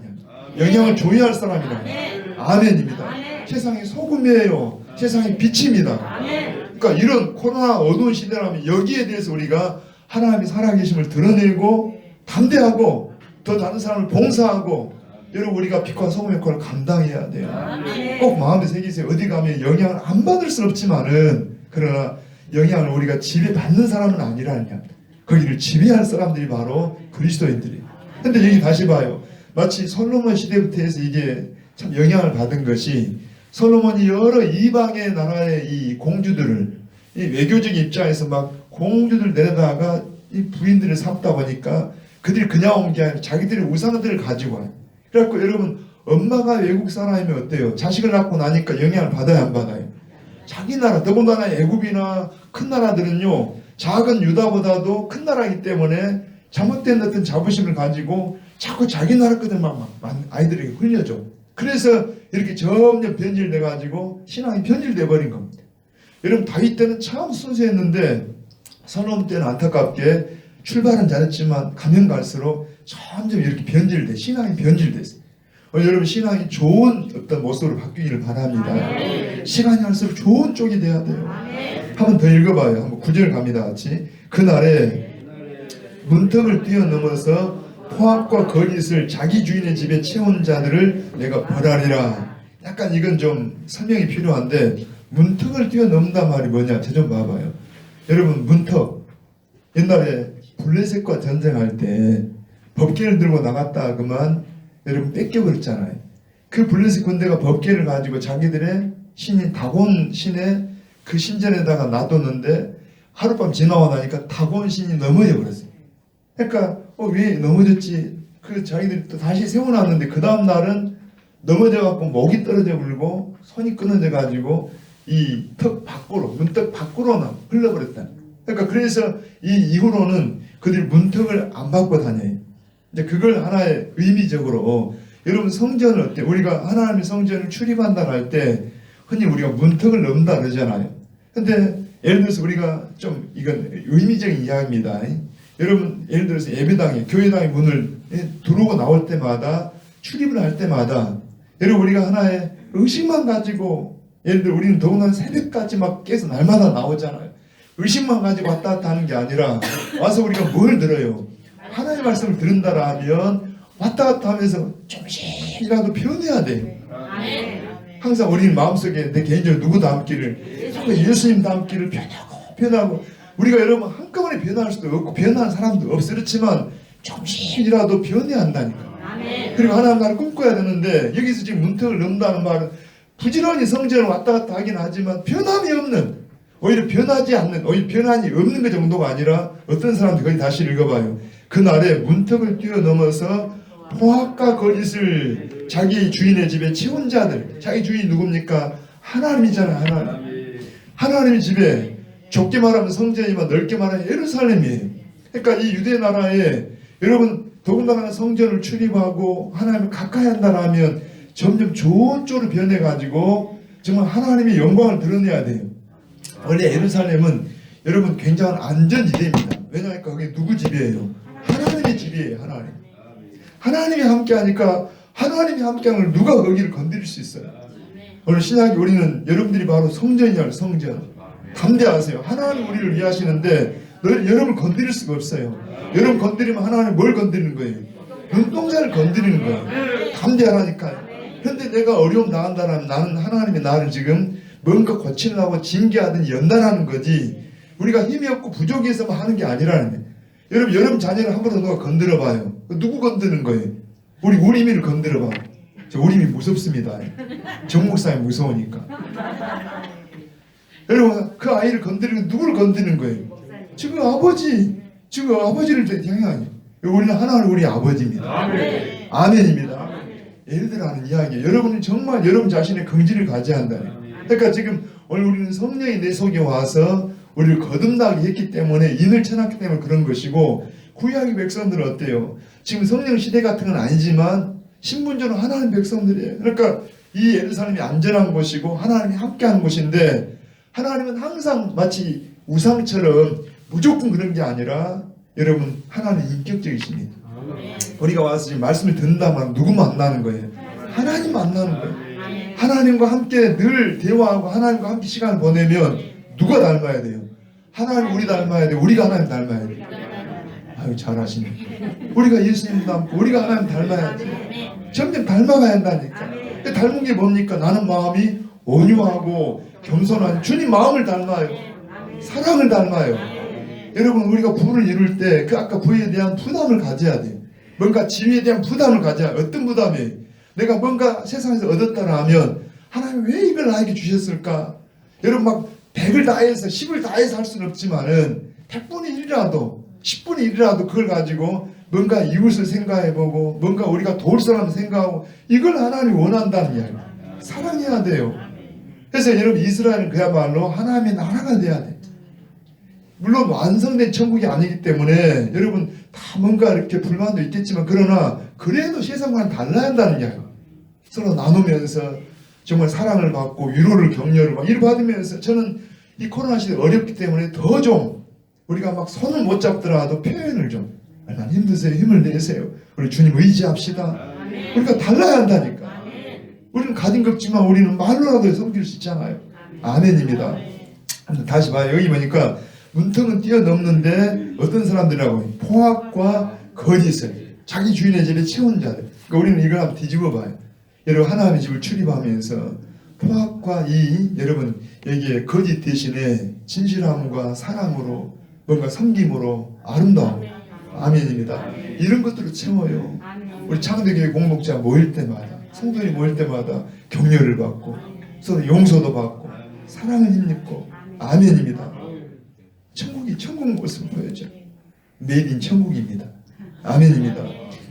영향을 줘야 할 사람이라는 아멘입니다. 세상이 소금이에요. 세상이 빛입니다. 그러니까 이런 코로나 어두운 시대라면 여기에 대해서 우리가 하나님이 살아계심을 드러내고 담대하고 더 다른 사람을 봉사하고, 여러분 우리가 빛과 소금의 역할을 감당해야 돼요. 꼭 마음에 새기세요. 어디 가면 영향을 안 받을 수는 없지만은, 그러나 영향을 우리가 지배받는 사람은 아니라는 이야기. 거기를 지배할 사람들이 바로 그리스도인들이에요. 근데 여기 다시 봐요. 마치 솔로몬 시대부터 해서 이게 참 영향을 받은 것이, 솔로몬이 여러 이방의 나라의 이 공주들을, 이 외교적 입장에서 막 공주들 내려다가 이 부인들을 삼다 보니까 그들이 그냥 온 게 아니라 자기들의 우상들을 가지고 와요. 그래갖고 여러분, 엄마가 외국 사람이면 어때요? 자식을 낳고 나니까 영향을 받아야 안 받아요? 자기 나라, 더군다나 애굽이나 큰 나라들은요, 작은 유다보다도 큰 나라이기 때문에 잘못된 어떤 자부심을 가지고 자꾸 자기 나라 것들만 아이들에게 흘려줘. 그래서 이렇게 점점 변질돼 가지고 신앙이 변질돼 버린 겁니다. 여러분 다윗 때는 참 순수했는데 솔로몬 때는 안타깝게 출발은 잘했지만 가면 갈수록 점점 이렇게 변질돼, 신앙이 변질됐어요. 여러분 신앙이 좋은 어떤 모습으로 바뀌기를 바랍니다. 시간이 갈수록 좋은 쪽이 돼야 돼요. 한번 더 읽어봐요. 한번 9절 갑니다. 같이. 그날에 문턱을 뛰어넘어서 포악과 거짓을 자기 주인의 집에 채운 자들을 내가 벌하리라. 약간 이건 좀 설명이 필요한데, 문턱을 뛰어넘는단 말이 뭐냐? 저 좀 봐봐요. 여러분 문턱, 옛날에 블레셋과 전쟁할 때 법궤를 들고 나갔다 그만 여러분 뺏겨버렸잖아요. 그 블레셋 군대가 법궤를 가지고 자기들의 신인 다곤 신의 그 신전에다가 놔뒀는데 하룻밤 지나고 나니까 다곤 신이 넘어져 버렸어요. 그러니까 왜 넘어졌지? 그 자기들이 또 다시 세워놨는데 그 다음 날은 넘어져갖고 목이 떨어져 불고 손이 끊어져 가지고 이 턱 밖으로, 문턱 밖으로 흘러버렸다. 그러니까 그래서 이 이후로는 그들이 문턱을 안 받고 다녀요. 이제 그걸 하나의 의미적으로, 여러분 성전을 어때? 우리가 하나님의 성전을 출입한다 할 때 흔히 우리가 문턱을 넘는다 그러잖아요. 근데 예를 들어서 우리가 좀, 이건 의미적인 이야기입니다. 여러분 예를 들어서 예배당에, 교회당의 문을 들어오고 나올 때마다, 출입을 할 때마다 여러분 우리가 하나의 의식만 가지고, 예를 들어 우리는 더군다나 새벽까지 막 깨서 날마다 나오잖아요. 의식만 가지고 왔다 갔다 하는 게 아니라 와서 우리가 뭘 들어요? 하나님의 말씀을 들은다라 하면 왔다 갔다 하면서 좀씩이라도 변해야 돼요. 항상 우리는 마음속에 내 개인적으로 누구 닮기를, 자꾸 예수님 닮기를 변하고 우리가 여러분 한꺼번에 변할 수도 없고 변하는 사람도 없어. 그렇지만 조금씩이라도 변해야 한다니까. 그리고 하나님 나라를 꿈꿔야 되는데 여기서 지금 문턱을 넘는다는 말은 부지런히 성전을 왔다 갔다 하긴 하지만 변함이 없는, 오히려 변하지 않는, 오히려 변함이 없는 그 정도가 아니라 어떤 사람들 거기 다시 읽어봐요. 그날에 문턱을 뛰어넘어서 포악과 거짓을 자기 주인의 집에 채운 자들, 자기 주인이 누굽니까? 하나님이잖아요. 하나님. 하나님의 집에 좁게 말하면 성전이지만 넓게 말하면 예루살렘이에요. 그러니까 이 유대 나라에 여러분 더군다나 성전을 출입하고 하나님을 가까이 한다면 점점 좋은 쪽으로 변해가지고 정말 하나님의 영광을 드러내야 돼요. 원래 예루살렘은 여러분 굉장한 안전지대입니다. 왜냐하면 거기 누구 집이에요? 하나님의 집이에요. 하나님이 함께하니까 하나님이 함께하는 걸 누가 거기를 건드릴 수 있어요? 오늘 신약이 우리는 여러분들이 바로 성전이야. 성전. 담대하세요. 하나님 우리를 위하시는데 여러분을 건드릴 수가 없어요. 여러분 건드리면 하나님 뭘 건드리는 거예요? 눈동자를 건드리는 거예요. 담대하라니까요. 그런데 내가 어려움 당한다면 나는 하나님이 나를 지금 뭔가 고치려고 징계하든 연단하는 거지, 우리가 힘이 없고 부족이 있어만 하는 게 아니라는 거예요. 여러분 자녀를 한 번 더 누가 건드려 봐요. 누구 건드는 거예요? 우리 우리미를 건드려 봐. 저 우리미 무섭습니다. 정 목사님 무서우니까. 여러분 그 아이를 건드리는 누구를 건드리는 거예요? 지금 아버지를 향하니 우리는 하나님 우리 아버지입니다. 아멘입니다. 예를 들어 하는 이야기예요. 여러분은 정말 여러분 자신의 긍지를 가져야 한다. 그러니까 지금 오늘 우리는 성령이 내 속에 와서 우리를 거듭나게 했기 때문에 인을 쳐놨기 때문에 그런 것이고, 구약의 백성들은 어때요? 지금 성령 시대 같은 건 아니지만 신분적으로 하나님 백성들이에요. 그러니까 이 예루살렘이 안전한 곳이고 하나님이 함께하는 곳인데, 하나님은 항상 마치 우상처럼 무조건 그런 게 아니라 여러분 하나님 인격적이십니다. 우리가 와서 지금 말씀을 듣는다면 누구 만나는 거예요? 하나님 만나는 거예요. 하나님과 함께 늘 대화하고 하나님과 함께 시간을 보내면 누가 닮아야 돼요? 하나님 우리 닮아야 돼요? 우리가 하나님 닮아야 돼요? 아유 잘하시네. 우리가 예수님 닮고 우리가 하나님 닮아야 돼요. 점점 닮아가야 한다니까. 닮은 게 뭡니까? 나는 마음이 온유하고 겸손한 주님 마음을 닮아요. 사랑을 닮아요. 여러분 우리가 부를 이룰 때 그 아까 부에 대한 부담을 가져야 돼요. 뭔가 지위에 대한 부담을 가져야. 어떤 부담이에요? 내가 뭔가 세상에서 얻었다라 하면 하나님 왜 이걸 나에게 주셨을까? 여러분 막 100을 다해서 10을 다해서 할 수는 없지만은 100분의 1이라도 10분의 1이라도 그걸 가지고 뭔가 이웃을 생각해보고 뭔가 우리가 도울 사람을 생각하고 이걸 하나님이 원한다는 이야기. 사랑해야 돼요. 그래서 여러분 이스라엘은 그야말로 하나님의 나라가 돼야 돼. 물론 완성된 천국이 아니기 때문에 여러분 다 뭔가 이렇게 불만도 있겠지만 그러나 그래도 세상과는 달라야 한다는 이야기. 서로 나누면서 정말 사랑을 받고 위로를 격려를 막 이를 받으면서 저는 이 코로나 시대 어렵기 때문에 더 좀 우리가 막 손을 못 잡더라도 표현을 좀 얼마나 힘드세요? 힘을 내세요. 우리 주님 의지합시다. 우리가 달라야 한다니까. 우리는 가진 것 없지만 우리는 말로라도 섬길 수 있잖아요. 아멘입니다. 다시 봐요. 여기 보니까 문턱은 뛰어넘는데 어떤 사람들이라고? 포악과 거짓을 자기 주인의 집에 채운 자들. 그러니까 우리는 이걸 한번 뒤집어 봐요. 여러분 하나님의 집을 출입하면서 포악과 여러분 여기에 거짓 대신에 진실함과 사랑으로 뭔가 섬김으로 아름다움. 아멘입니다. 이런 것들을 채워요. 우리 창대교회 공동체 모일 때마다 성도들이 모일 때마다 격려를 받고 서로 용서도 받고 사랑을 힘입고 아멘입니다. 천국 모습을 보여줘. 메이드 인 천국입니다. 아멘입니다.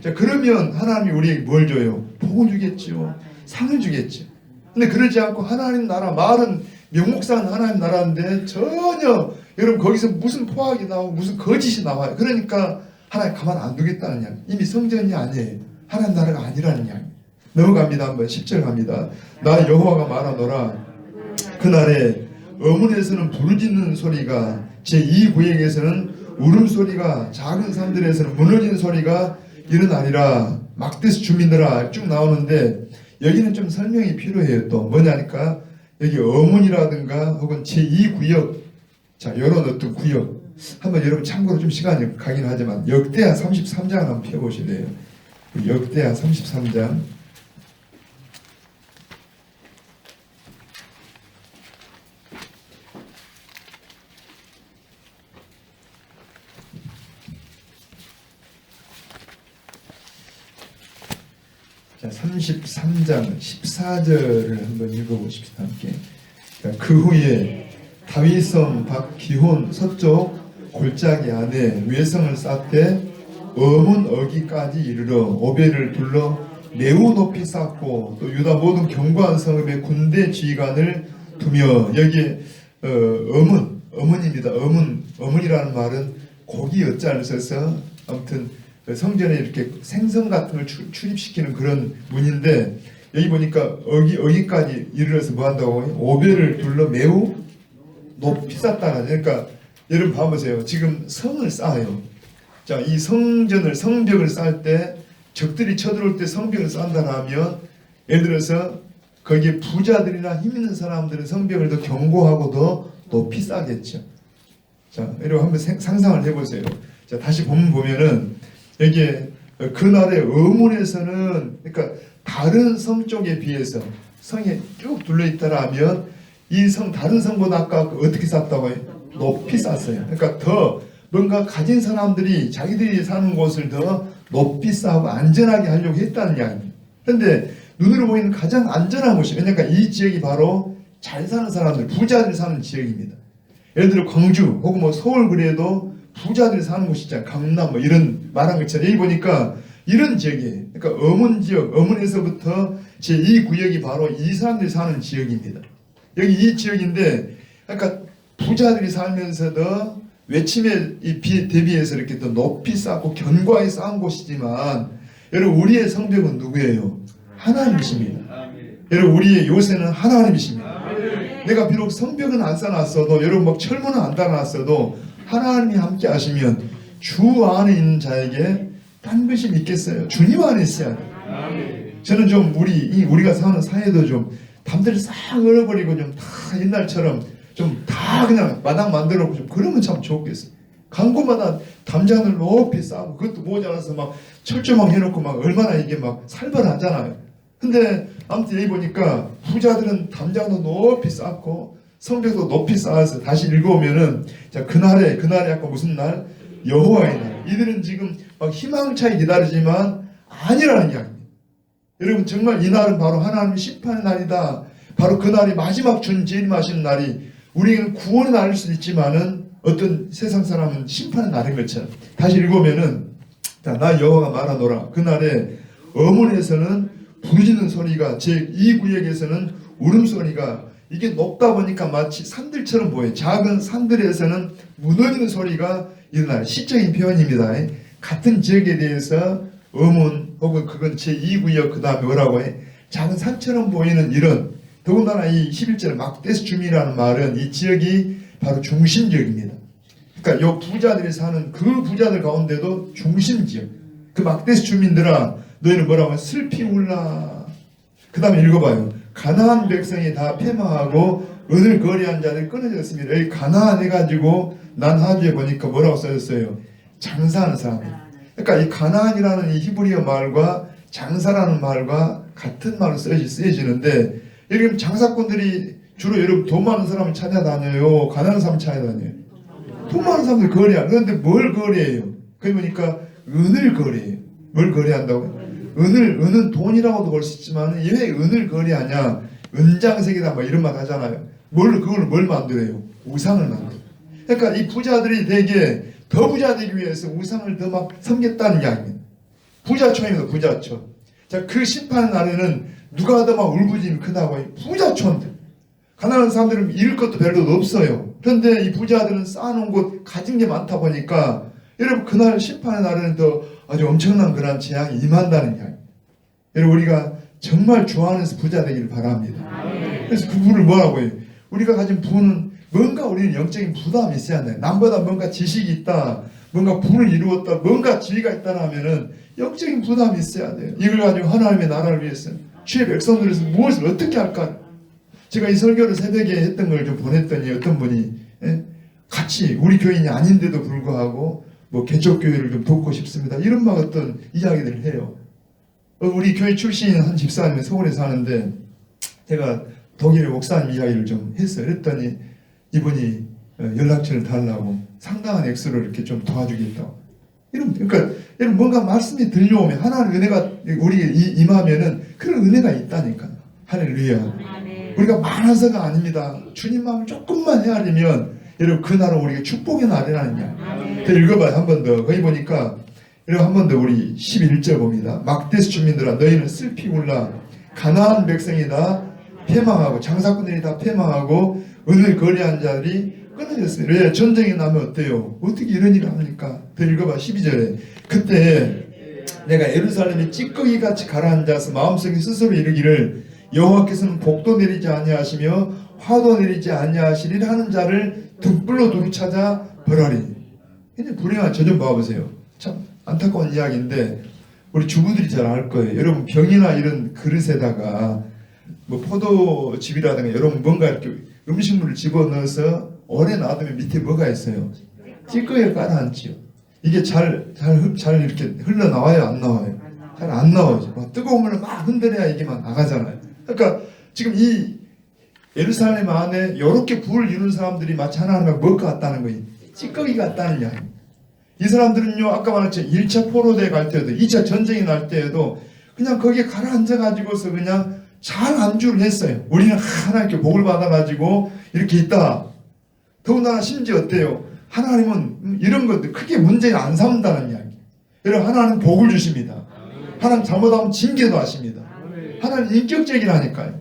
자, 그러면 하나님이 우리에게 뭘 줘요? 복을 주겠죠. 상을 주겠죠. 근데 그러지 않고 하나님 나라, 말은 명목상 하나님 나라인데 전혀 여러분 거기서 무슨 포악이 나오고 무슨 거짓이 나와요. 그러니까 하나님 가만 안 두겠다는 이야기. 이미 성전이 아니에요. 하나님 나라가 아니라는 이야기. 넘어갑니다. 한번 10절 갑니다. 나 여호와가 말하노라. 그날에 어문에서는 부르짖는 소리가, 제2구역에서는 울음소리가, 작은 산들에서는 무너지는 소리가 일어나리라. 막대스 주민들아 쭉 나오는데 여기는 좀 설명이 필요해요. 또 뭐냐니까 여기 어문이라든가 혹은 제2구역, 자 이런 어떤 구역 한번 여러분 참고로 좀 시간이 가긴 하지만 역대하 33장 한번 펴보실래요? 역대하 33장 자, 33장 14절을 한번 읽어보십시다. 함께. 그 후에 다윗성 밖 기혼 서쪽 골짜기 안에 외성을 쌓되 어문 어기까지 이르러 오벨을 둘러 매우 높이 쌓고 또 유다 모든 견고한 성읍에 군대 지휘관을 두며 여기에 어문입니다. 어문이라는 말은 고기 어자를 써서 아무튼 성전에 이렇게 생선 같은 걸 출입시키는 그런 문인데 여기 보니까 어기까지 이르러서 뭐 한다고? 오벨을 둘러 매우 높이 쌓다가 그러니까 여러분 봐보세요. 지금 성을 쌓아요. 자, 이 성벽을 쌓을 때 적들이 쳐들어올 때 성벽을 쌓는다 하면 예를 들어서 거기에 부자들이나 힘 있는 사람들은 성벽을 더 견고하고 더 높이 쌓겠죠. 자, 여러분 한번 상상을 해보세요. 자, 다시 보면은 여기에 그날의 어문에서는 그러니까 다른 성 쪽에 비해서 성에 쭉 둘러 있다라 하면 이 성 다른 성보다 아까 어떻게 쌓았다고 해요? 높이 쌓았어요. 그러니까 더 뭔가 가진 사람들이 자기들이 사는 곳을 더 높이 쌓고 안전하게 하려고 했다는 이야기입니다. 그런데 눈으로 보이는 가장 안전한 곳이 왜냐니까 이 지역이 바로 잘 사는 사람들, 부자들이 사는 지역입니다. 예를 들어 광주 혹은 뭐 서울 그래도 부자들이 사는 곳이잖아요. 강남 뭐 이런 말한 것처럼 여기 보니까 이런 지역이에요. 그러니까 어문 지역, 어문에서부터 제2구역이 바로 이 사람들이 사는 지역입니다. 여기 이 지역인데 그러니까 부자들이 살면서도 외침에 대비해서 이렇게 더 높이 쌓고 견고하게 쌓은 곳이지만 여러분 우리의 성벽은 누구예요? 하나님이십니다. 여러분 우리의 요새는 하나님이십니다. 내가 비록 성벽은 안 쌓아놨어도 여러분 막 철문은 안 달아놨어도 하나님이 함께 하시면 주 안에 있는 자에게 딴 것이 있겠어요? 주님 안에 있어야 돼요. 저는 좀 우리가 사는 사회도 좀 담대를 싹 얼어버리고 좀 다 옛날처럼 좀 다 그냥 마당 만들어 놓고 좀 그러면 참 좋겠어요. 광고마다 담장을 높이 쌓고 그것도 모자라서 막 철조망 해놓고 막 얼마나 이게 막 살벌하잖아요. 근데 아무튼 여기 보니까 부자들은 담장도 높이 쌓고 성벽도 높이 쌓아서 다시 읽어오면은 자 그날에 아까 무슨 날? 여호와의 날. 이들은 지금 막 희망차게 기다리지만 아니라는 이야기입니다. 여러분 정말 이 날은 바로 하나님 심판의 날이다. 바로 그날이 마지막 준 재림하시는 날이 우리는 구원의 날일 수도 있지만은 어떤 세상 사람은 심판의 날인 것처럼 다시 읽으면은 자, 나 여호와가 말하노라. 그날에 어문에서는 부르짖는 소리가 제2구역에서는 울음소리가 이게 높다 보니까 마치 산들처럼 보여요. 작은 산들에서는 무너지는 소리가 일어나요. 시적인 표현입니다. 같은 지역에 대해서 어문 혹은 그건 제2구역 그 다음에 뭐라고 해? 작은 산처럼 보이는 이런 더군다나 이 11절 막데스 주민이라는 말은 이 지역이 바로 중심지역입니다. 그러니까 요 부자들이 사는 그 부자들 가운데도 중심지역. 그 막데스 주민들아 너희는 뭐라고 해? 슬피 울라. 그 다음에 읽어봐요. 가나안 백성이 다 패망하고 은을 거래한 자들이 끊어졌습니다. 여기 가나안 해가지고 난 하주에 보니까 뭐라고 써졌어요? 장사하는 사람들. 그러니까 이 가나안이라는 이 히브리어 말과 장사라는 말과 같은 말로 쓰여지는데 여기 장사꾼들이 주로 여러분 돈 많은 사람을 찾아다녀요? 가난한 사람을 찾아다녀요? 돈 많은 사람들 거래해요. 그런데 뭘 거래해요? 그게 보니까 은을 거래해요. 뭘 거래한다고요? 은은 돈이라고도 볼 수 있지만 왜 은을 거래하냐? 은장색이다 뭐 이런 말 하잖아요. 그걸 뭘 만들어요? 우상을 만들어요. 그러니까 이 부자들이 되게 더 부자 되기 위해서 우상을 더 막 섬겼다는 이야기입니다. 부자촌입니다. 부자촌. 자, 그 심판 날에는 누가 더 막 울부짖음이 크다고 해요? 부자촌들. 가난한 사람들은 잃을 것도 별로 없어요. 그런데 이 부자들은 쌓아놓은 곳 가진 게 많다 보니까 여러분 그날 심판의 날에는 더 아주 엄청난 그런 재앙이 임한다는 이야기. 여러분 우리가 정말 주 안에서 부자 되기를 바랍니다. 그래서 그 부를 뭐라고 해요? 우리가 가진 부는 뭔가 우리는 영적인 부담이 있어야 돼요. 남보다 뭔가 지식이 있다, 뭔가 부를 이루었다, 뭔가 지위가 있다 하면은 영적인 부담이 있어야 돼요. 이걸 가지고 하나님의 나라를 위해서 주의 백성들에서 무엇을 어떻게 할까? 제가 이 설교를 새벽에 했던 걸 좀 보냈더니 어떤 분이 같이 우리 교인이 아닌데도 불구하고 뭐 개척교회를 좀 돕고 싶습니다. 이런 막 어떤 이야기들을 해요. 우리 교회 출신인 한 집사님이 서울에 사는데 제가 독일의 목사님 이야기를 좀 했어요. 그랬더니 이분이 연락처를 달라고 상당한 액수를 이렇게 좀 도와주겠다고. 그러니까 여러분 뭔가 말씀이 들려오면 하나님의 은혜가 우리에게 임하면은 그런 은혜가 있다니까요. 할렐루야. 우리가 많아서가 아닙니다. 주님 마음을 조금만 헤아리면 여러분 그날은 우리가 축복의 날이라는 게. 더 읽어봐요. 한 번 더. 거기 보니까 여러분 한 번 더 우리 11절 봅니다. 막대스 주민들아 너희는 슬피 울라. 가나안 백성이 다 패망하고 장사꾼들이 다 패망하고 은을 거래한 자들이 끊어졌어요. 왜? 전쟁이 나면 어때요? 어떻게 이런 일을 합니까? 더 읽어봐. 12절에 그때 내가 예루살렘에 찌꺼기같이 가라앉아서 마음속에 스스로 이르기를 여호와께서는 복도 내리지 아니하시며 화도 내리지 아니하시리라 하는 자를 등불로 두루 찾아 벌하리. 근데 불행한 저 좀 봐보세요. 참 안타까운 이야기인데 우리 주부들이 잘 알 거예요. 여러분 병이나 이런 그릇에다가 뭐 포도즙이라든가 여러분 뭔가 이렇게 음식물을 집어넣어서 오래 놔두면 밑에 뭐가 있어요? 찌꺼기가 가라앉지요. 이게 잘 이렇게 흘러나와요? 안 나와요? 잘 안 나와요. 막 뜨거운 물을 막 흔들어야 이게 막 나가잖아요. 그러니까 지금 이 예루살렘 안에 이렇게 불을 이룬 사람들이 마치 하나님과 뭐가 같다는 거예요. 찌꺼기 같다는 이야기. 이 사람들은요 아까 말했죠 1차 포로대에 갈 때에도 2차 전쟁이 날 때에도 그냥 거기에 가라앉아가지고서 그냥 잘 안주를 했어요. 우리는 하나님께 복을 받아가지고 이렇게 있다. 더군다나 심지어 어때요? 하나님은 이런 것들 크게 문제를 안 삼는다는 이야기. 여러분 하나님은 복을 주십니다. 하나님 잘못하면 징계도 하십니다. 하나님 인격적이라니까요.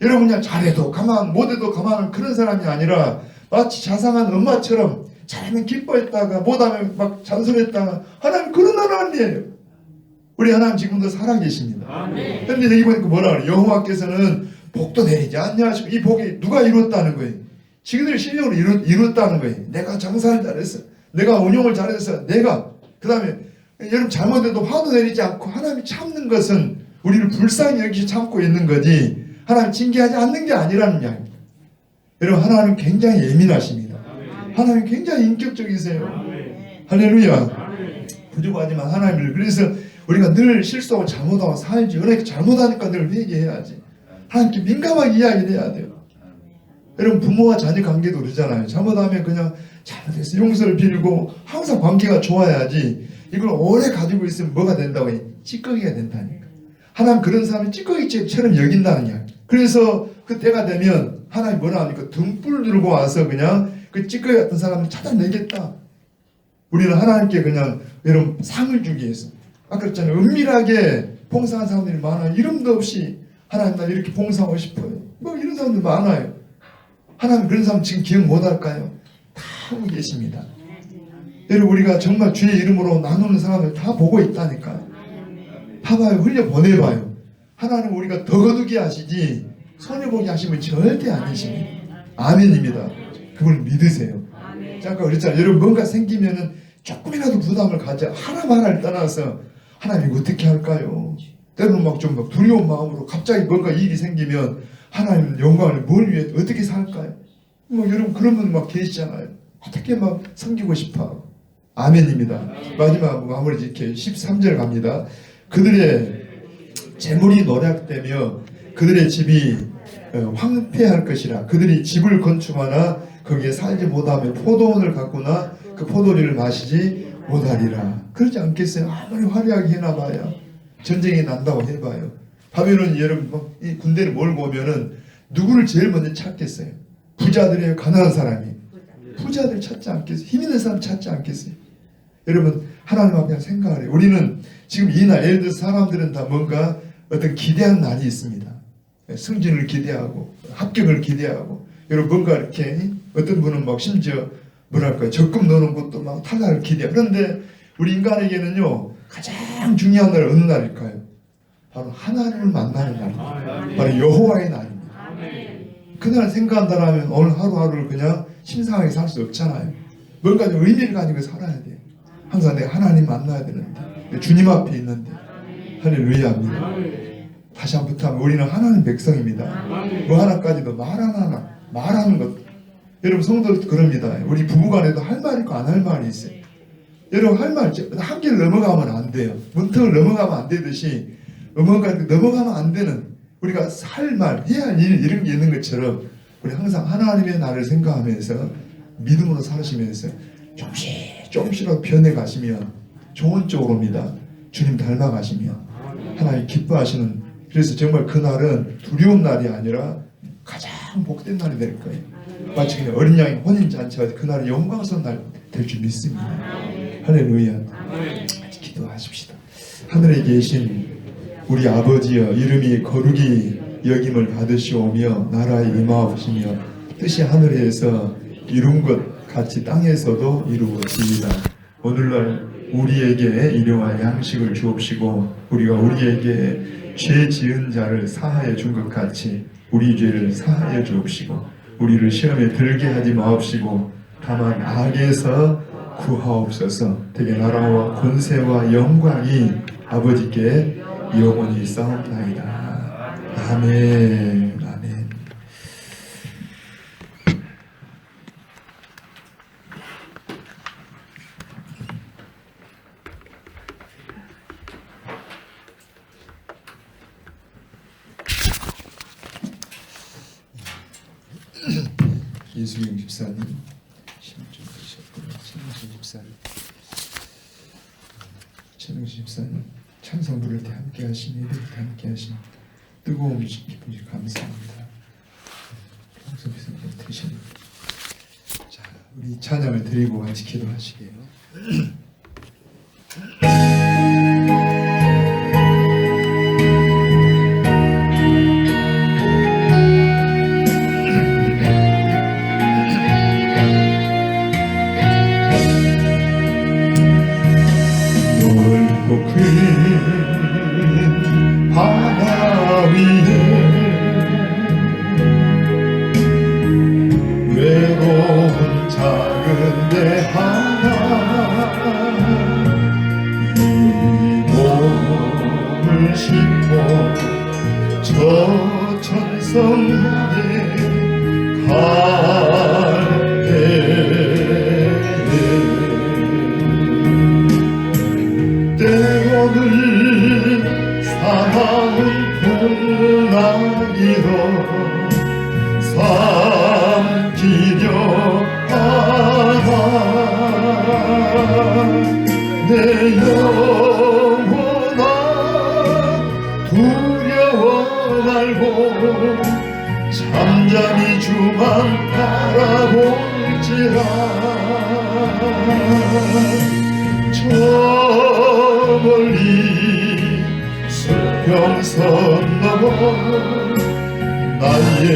여러분 그냥 잘해도 가만 못해도 가만한 그런 사람이 아니라 마치 자상한 엄마처럼 잘하면 기뻐했다가 못하면 막 잔소리했다가 하나님 그런 하나님이에요. 우리 하나님 지금도 살아계십니다. 그런데 여기 보니까 뭐라 그래요? 여호와께서는 복도 내리지 않냐하시고 이 복이 누가 이뤘다는 거예요? 지그들 실력으로 이뤘다는 거예요. 내가 장사를 잘했어. 내가 운용을 잘했어. 내가 그 다음에 여러분 잘못해도 화도 내리지 않고 하나님이 참는 것은 우리를 불쌍히 여기서 참고 있는 거지 하나님 징계하지 않는 게 아니라는 이야기입니다. 여러분 하나님 굉장히 예민하십니다. 하나님 굉장히 인격적이세요. 할렐루야. 부족하지만 하나님을 그래서 우리가 늘 실수하고 잘못하고 살지. 그러니까 잘못하니까 늘 회개해야지. 하나님께 민감하게 이야기를 해야 돼요. 여러분 부모와 자녀 관계도 그러잖아요. 잘못하면 그냥 잘못했어 용서를 빌고 항상 관계가 좋아야지. 이걸 오래 가지고 있으면 뭐가 된다고 해? 찌꺼기가 된다니까. 하나님 그런 사람이 찌꺼기처럼 여긴다는 이야기. 그래서 그때가 되면 하나님 뭐라 하니까 등불 들고 와서 그냥 그 찌꺼기 같은 사람을 찾아내겠다. 우리는 하나님께 그냥 여러분 상을 주기 위해서 아까 그랬잖아요. 은밀하게 봉사한 사람들이 많아요. 이름도 없이 하나님 나 이렇게 봉사하고 싶어요. 뭐 이런 사람들 많아요. 하나님 그런 사람 지금 기억 못할까요? 다 하고 계십니다. 여러분 우리가 정말 주의 이름으로 나누는 사람을 다 보고 있다니까요. 봐봐요. 흘려보내봐요. 하나님 우리가 더 거두게 하시지 손해보게 하시면 절대 아니십니다. 아멘입니다. 그걸 믿으세요. 아까 그랬잖아요. 여러분 뭔가 생기면은 조금이라도 부담을 가져 하나 말을 떠나서 하나님 어떻게 할까요? 때로는 막 좀 두려운 마음으로 갑자기 뭔가 일이 생기면 하나님 영광을 뭘 위해 어떻게 살까요? 뭐 여러분 그런 분 막 계시잖아요. 어떻게 막 섬기고 싶어. 아멘입니다. 마지막 마무리 이렇게 13절 갑니다. 그들의 재물이 노략되며 그들의 집이 황폐할 것이라. 그들이 집을 건축하나 거기에 살지 못하며 포도원을 가꾸나 그 포도주를 마시지 못하리라. 그렇지 않겠어요? 아무리 화려하게 해놔봐야 전쟁이 난다고 해봐요. 바벨론 여러분 이 군대를 몰고 오면은 누구를 제일 먼저 찾겠어요? 부자들이에요? 가난한 사람이? 부자들 찾지 않겠어요? 힘 있는 사람 찾지 않겠어요? 여러분 하나님 앞에 생각을 해요. 우리는 지금 이 날 예를 들어서 사람들은 다 뭔가 어떤 기대한 날이 있습니다. 승진을 기대하고 합격을 기대하고 여러분 뭔가 이렇게 어떤 분은 막 심지어 뭐랄까 적금 넣는 것도 막 탈락을 기대하고. 그런데 우리 인간에게는요 가장 중요한 날은 어느 날일까요? 바로 하나님을 만나는 날입니다. 바로 여호와의 날입니다. 그날 생각한다면 오늘 하루하루를 그냥 심상하게 살 수 없잖아요. 뭔가 좀 의미를 가지고 살아야 돼요. 항상 내가 하나님 만나야 되는데 주님 앞에 있는데 할렐루야입니다. 다시 한번 부탁하면 우리는 하나님 백성입니다. 뭐 하나까지도 말하는 것. 여러분 성도도 그럽니다. 우리 부부간에도 할 말이 있고 안 할 말이 있어요. 여러분 할 말 한계를 넘어가면 안 돼요. 문턱을 넘어가면 안 되듯이 넘어가면 안 되는 우리가 할 말, 해야 할 일 이런 게 있는 것처럼 우리 항상 하나님의 나를 생각하면서 믿음으로 살으시면서 조금씩이라도 변해가시면 좋은 쪽으로 옵니다. 주님 닮아가시면 하나님 기뻐하시는, 그래서 정말 그날은 두려운 날이 아니라 가장 복된 날이 될 거예요. 마치 그냥 어린 양의 혼인잔치가 그날이 영광스러운 날 될 줄 믿습니다. 할렐루야. 기도하십시다. 하늘에 계신 우리 아버지여, 이름이 거룩히 여김을 받으시오며 나라에 임하옵시며 뜻이 하늘에서 이룬 것 같이 땅에서도 이루어지이다. 오늘날 우리에게 일용할 양식을 주옵시고 우리가 우리에게 죄 지은 자를 사하여 준 것 같이 우리 죄를 사하여 주옵시고 우리를 시험에 들게 하지 마옵시고 다만 악에서 구하옵소서. 되게 나라와 권세와 영광이 아버지께 영원히 싸움나이다. 아멘. 아멘. 이수경 집사님 신좀 드셨고요. 최명신 집사님, 최명신 집사님 찬송 부를 때 함께 하신, 예배 때 함께 하신 뜨거운 기쁨이 감사합니다. 평소에서 드시는. 자, 우리 찬양을 드리고 같이 기도하시게요. 바다 위에 외로운 작은 배 하나 이 몸을 싣고 저 천성에 갈 때로는 사나운 풍랑이로 삼키려 하나 내 영혼아 두려워 말고 잠잠히 주만 바라볼지라. 저 멀리 수평선 넘어 나의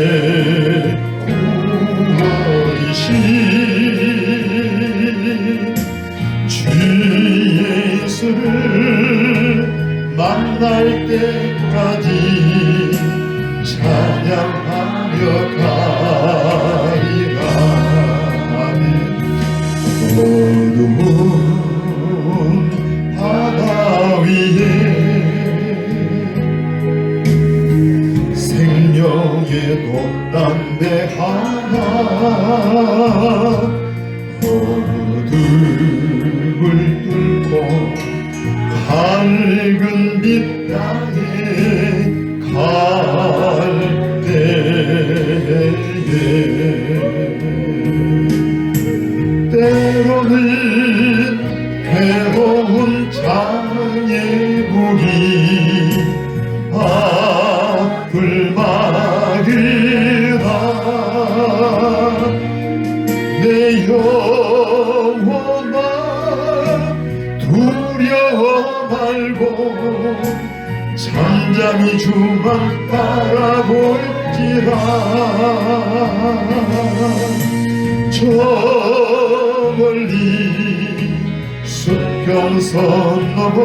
구원이신 주 예수를 만날 때까지 찬양하며 가리라. 어두운 바다 위에 생명의 돛담배 하나 어둠을 뚫고 밝은 빛 땅에 갈 때에 때로는 괴로운 장애물이 앞을 막으라. 내 영혼아 두려워 말고 잠잠히 주만 바라볼지라. 저 멀리 수평선 넘어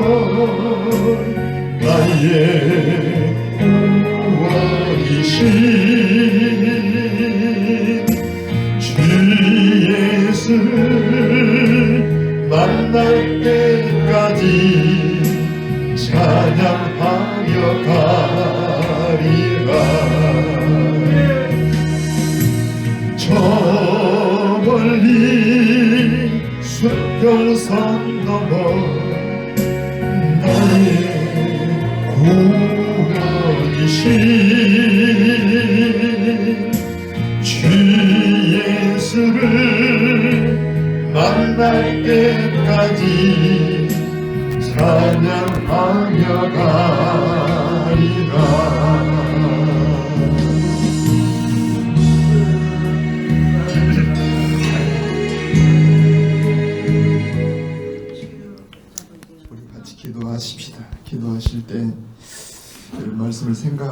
나의 구원이신 주 예수를 만날 때까지 찬양하며 가리라. 저 멀리 수평선 넘어 나의 구원이신 주 예수를 만날 때까지 찬양하며 가리라. 우리 같이 기도하십시다. 기도하실 때 이 말씀을 생각